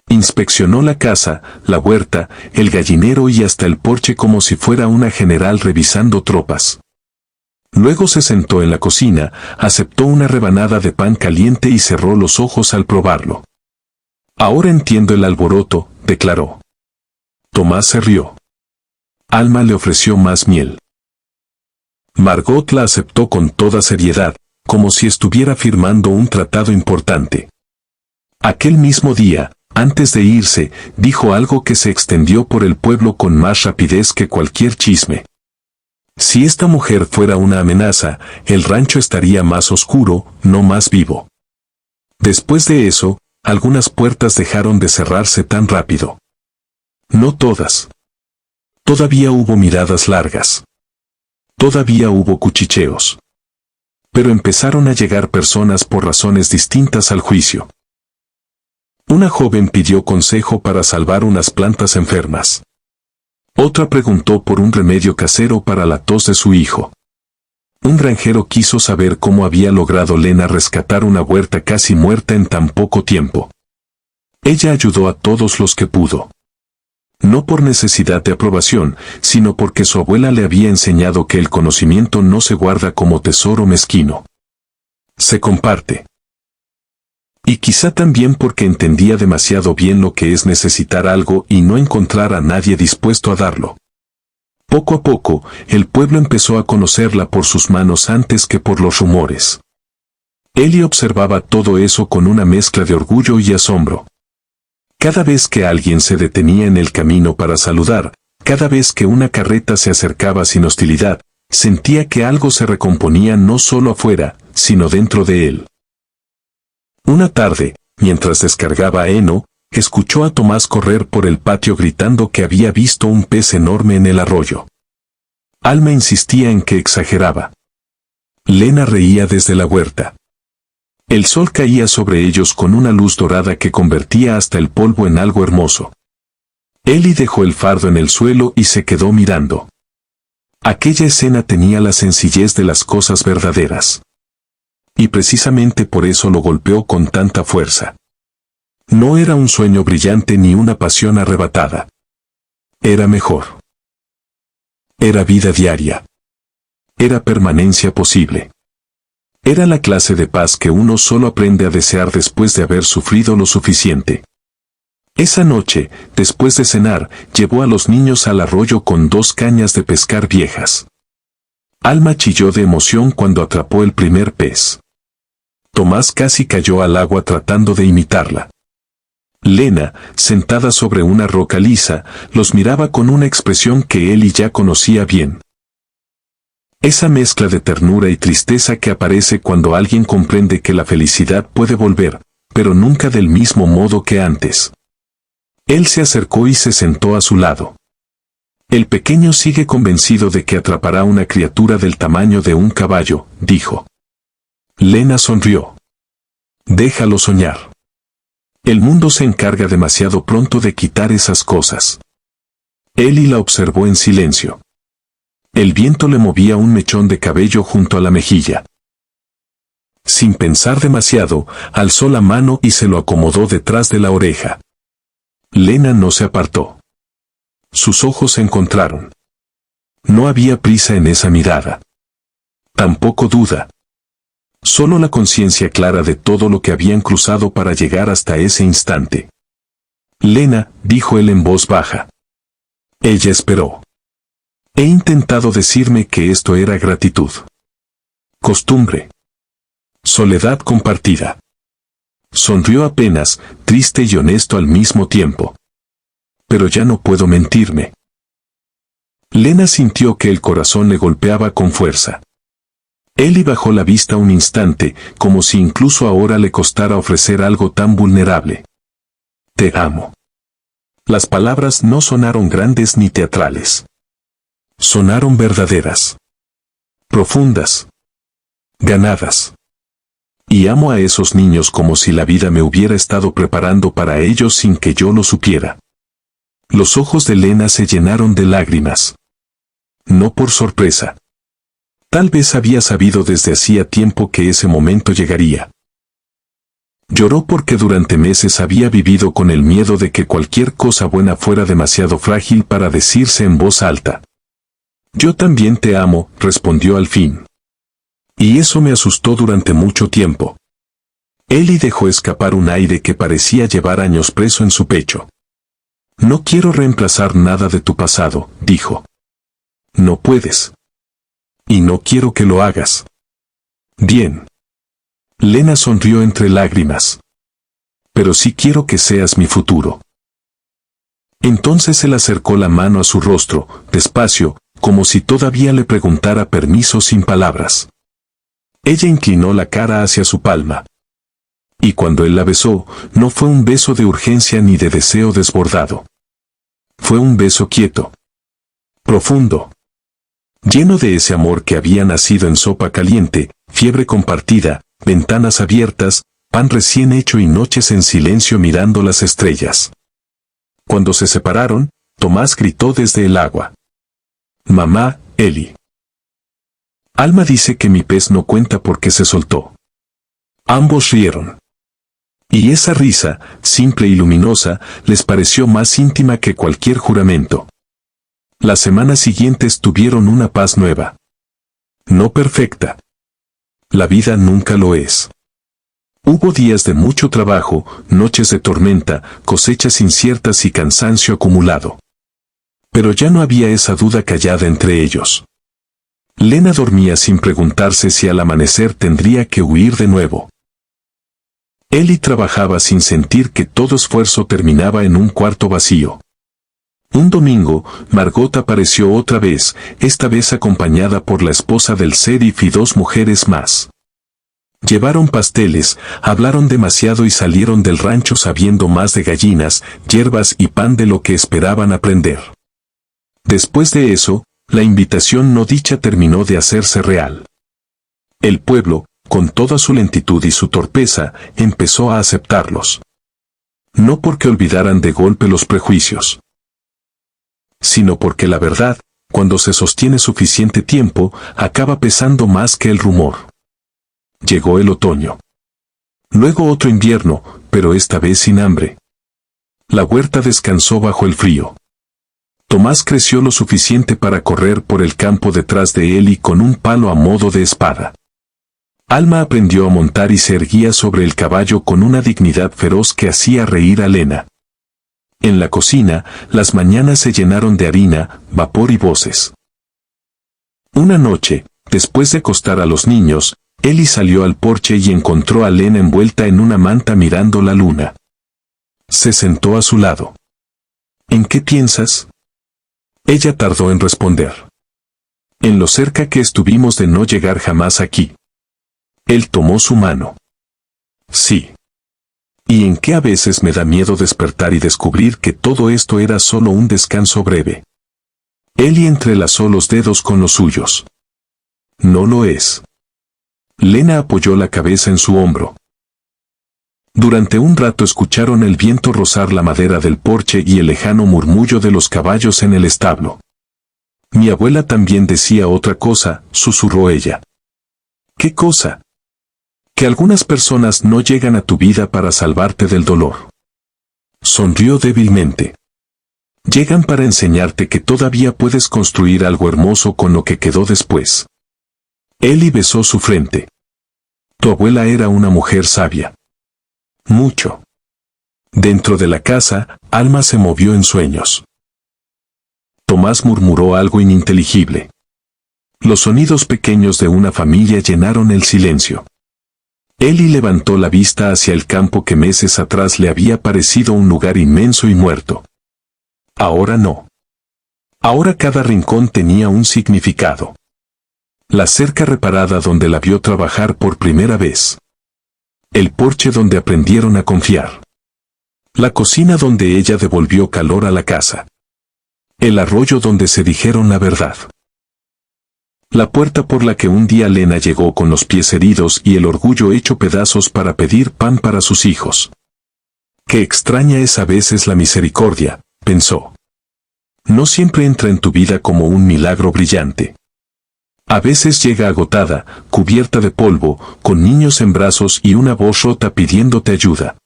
Inspeccionó la casa, la huerta, el gallinero y hasta el porche como si fuera una general revisando tropas. Luego se sentó en la cocina, aceptó una rebanada de pan caliente y cerró los ojos al probarlo. Ahora entiendo el alboroto, declaró. Tomás se rió. Alma le ofreció más miel. Margot la aceptó con toda seriedad, como si estuviera firmando un tratado importante. Aquel mismo día, antes de irse, dijo algo que se extendió por el pueblo con más rapidez que cualquier chisme. Si esta mujer fuera una amenaza, el rancho estaría más oscuro, no más vivo. Después de eso, algunas puertas dejaron de cerrarse tan rápido. No todas. Todavía hubo miradas largas. Todavía hubo cuchicheos. Pero empezaron a llegar personas por razones distintas al juicio. Una joven pidió consejo para salvar unas plantas enfermas. Otra preguntó por un remedio casero para la tos de su hijo. Un granjero quiso saber cómo había logrado Lena rescatar una huerta casi muerta en tan poco tiempo. Ella ayudó a todos los que pudo. No por necesidad de aprobación, sino porque su abuela le había enseñado que el conocimiento no se guarda como tesoro mezquino. Se comparte. Y quizá también porque entendía demasiado bien lo que es necesitar algo y no encontrar a nadie dispuesto a darlo. Poco a poco, el pueblo empezó a conocerla por sus manos antes que por los rumores. Ellie observaba todo eso con una mezcla de orgullo y asombro. Cada vez que alguien se detenía en el camino para saludar, cada vez que una carreta se acercaba sin hostilidad, sentía que algo se recomponía no solo afuera, sino dentro de él. Una tarde, mientras descargaba heno, escuchó a Tomás correr por el patio gritando que había visto un pez enorme en el arroyo. Alma insistía en que exageraba. Lena reía desde la huerta. El sol caía sobre ellos con una luz dorada que convertía hasta el polvo en algo hermoso. Ellie dejó el fardo en el suelo y se quedó mirando. Aquella escena tenía la sencillez de las cosas verdaderas. Y precisamente por eso lo golpeó con tanta fuerza. No era un sueño brillante ni una pasión arrebatada. Era mejor. Era vida diaria. Era permanencia posible. Era la clase de paz que uno solo aprende a desear después de haber sufrido lo suficiente. Esa noche, después de cenar, llevó a los niños al arroyo con 2 cañas de pescar viejas. Alma chilló de emoción cuando atrapó el primer pez. Tomás casi cayó al agua tratando de imitarla. Lena, sentada sobre una roca lisa, los miraba con una expresión que Ellie ya conocía bien. Esa mezcla de ternura y tristeza que aparece cuando alguien comprende que la felicidad puede volver, pero nunca del mismo modo que antes. Él se acercó y se sentó a su lado. El pequeño sigue convencido de que atrapará una criatura del tamaño de un caballo, dijo. Lena sonrió. Déjalo soñar. El mundo se encarga demasiado pronto de quitar esas cosas. Ellie la observó en silencio. El viento le movía un mechón de cabello junto a la mejilla. Sin pensar demasiado, alzó la mano y se lo acomodó detrás de la oreja. Lena no se apartó. Sus ojos se encontraron. No había prisa en esa mirada. Tampoco duda. Solo la conciencia clara de todo lo que habían cruzado para llegar hasta ese instante. Lena, dijo él en voz baja. Ella esperó. He intentado decirme que esto era gratitud. Costumbre. Soledad compartida. Sonrió apenas, triste y honesto al mismo tiempo. Pero ya no puedo mentirme. Lena sintió que el corazón le golpeaba con fuerza. Ellie bajó la vista un instante, como si incluso ahora le costara ofrecer algo tan vulnerable. Te amo. Las palabras no sonaron grandes ni teatrales. Sonaron verdaderas. Profundas. Ganadas. Y amo a esos niños como si la vida me hubiera estado preparando para ellos sin que yo lo supiera. Los ojos de Lena se llenaron de lágrimas. No por sorpresa. Tal vez había sabido desde hacía tiempo que ese momento llegaría. Lloró porque durante meses había vivido con el miedo de que cualquier cosa buena fuera demasiado frágil para decirse en voz alta. Yo también te amo, respondió al fin. Y eso me asustó durante mucho tiempo. Ellie dejó escapar un aire que parecía llevar años preso en su pecho. No quiero reemplazar nada de tu pasado, dijo. No puedes. Y no quiero que lo hagas. Bien. Lena sonrió entre lágrimas. Pero sí quiero que seas mi futuro. Entonces él acercó la mano a su rostro, despacio, como si todavía le preguntara permiso sin palabras. Ella inclinó la cara hacia su palma. Y cuando él la besó, no fue un beso de urgencia ni de deseo desbordado. Fue un beso quieto. Profundo. Lleno de ese amor que había nacido en sopa caliente, fiebre compartida, ventanas abiertas, pan recién hecho y noches en silencio mirando las estrellas. Cuando se separaron, Tomás gritó desde el agua. Mamá, Ellie. Alma dice que mi pez no cuenta porque se soltó. Ambos rieron. Y esa risa, simple y luminosa, les pareció más íntima que cualquier juramento. Las semanas siguientes tuvieron una paz nueva. No perfecta. La vida nunca lo es. Hubo días de mucho trabajo, noches de tormenta, cosechas inciertas y cansancio acumulado. Pero ya no había esa duda callada entre ellos. Lena dormía sin preguntarse si al amanecer tendría que huir de nuevo. Ellie trabajaba sin sentir que todo esfuerzo terminaba en un cuarto vacío. Un domingo, Margot apareció otra vez, esta vez acompañada por la esposa del sheriff y dos mujeres más. Llevaron pasteles, hablaron demasiado y salieron del rancho sabiendo más de gallinas, hierbas y pan de lo que esperaban aprender. Después de eso, la invitación no dicha terminó de hacerse real. El pueblo, con toda su lentitud y su torpeza, empezó a aceptarlos. No porque olvidaran de golpe los prejuicios, sino porque la verdad, cuando se sostiene suficiente tiempo, acaba pesando más que el rumor. Llegó el otoño. Luego otro invierno, pero esta vez sin hambre. La huerta descansó bajo el frío. Tomás creció lo suficiente para correr por el campo detrás de él y con un palo a modo de espada. Alma aprendió a montar y se erguía sobre el caballo con una dignidad feroz que hacía reír a Lena. En la cocina, las mañanas se llenaron de harina, vapor y voces. Una noche, después de acostar a los niños, Ellie salió al porche y encontró a Lena envuelta en una manta mirando la luna. Se sentó a su lado. ¿En qué piensas? Ella tardó en responder. En lo cerca que estuvimos de no llegar jamás aquí. Él tomó su mano. Sí. Y en que a veces me da miedo despertar y descubrir que todo esto era solo un descanso breve. Ellie entrelazó los dedos con los suyos. No lo es. Lena apoyó la cabeza en su hombro. Durante un rato escucharon el viento rozar la madera del porche y el lejano murmullo de los caballos en el establo. Mi abuela también decía otra cosa, susurró ella. ¿Qué cosa? Que algunas personas no llegan a tu vida para salvarte del dolor. Sonrió débilmente. Llegan para enseñarte que todavía puedes construir algo hermoso con lo que quedó después. Ellie besó su frente. Tu abuela era una mujer sabia. Mucho. Dentro de la casa, Alma se movió en sueños. Tomás murmuró algo ininteligible. Los sonidos pequeños de una familia llenaron el silencio. Ellie levantó la vista hacia el campo que meses atrás le había parecido un lugar inmenso y muerto. Ahora no. Ahora cada rincón tenía un significado. La cerca reparada donde la vio trabajar por primera vez. El porche donde aprendieron a confiar. La cocina donde ella devolvió calor a la casa. El arroyo donde se dijeron la verdad. La puerta por la que un día Lena llegó con los pies heridos y el orgullo hecho pedazos para pedir pan para sus hijos. Qué extraña es a veces la misericordia, pensó. No siempre entra en tu vida como un milagro brillante. A veces llega agotada, cubierta de polvo, con niños en brazos y una voz rota pidiéndote ayuda.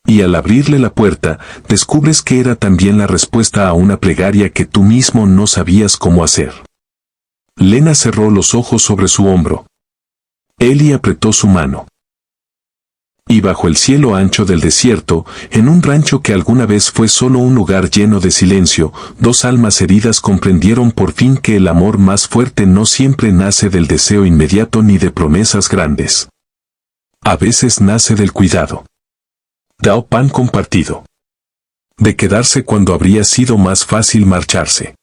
Y al abrirle la puerta, descubres que era también la respuesta a una plegaria que tú mismo no sabías cómo hacer. Lena cerró los ojos sobre su hombro. Eli apretó su mano. Y bajo el cielo ancho del desierto, en un rancho que alguna vez fue solo un lugar lleno de silencio, dos almas heridas comprendieron por fin que el amor más fuerte no siempre nace del deseo inmediato ni de promesas grandes. A veces nace del cuidado. Dao pan compartido. De quedarse cuando habría sido más fácil marcharse.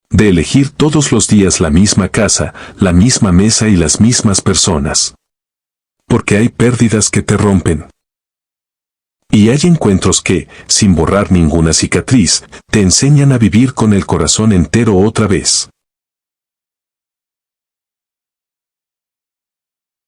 De elegir todos los días la misma casa, la misma mesa y las mismas personas. Porque hay pérdidas que te rompen. Y hay encuentros que, sin borrar ninguna cicatriz, te enseñan a vivir con el corazón entero otra vez.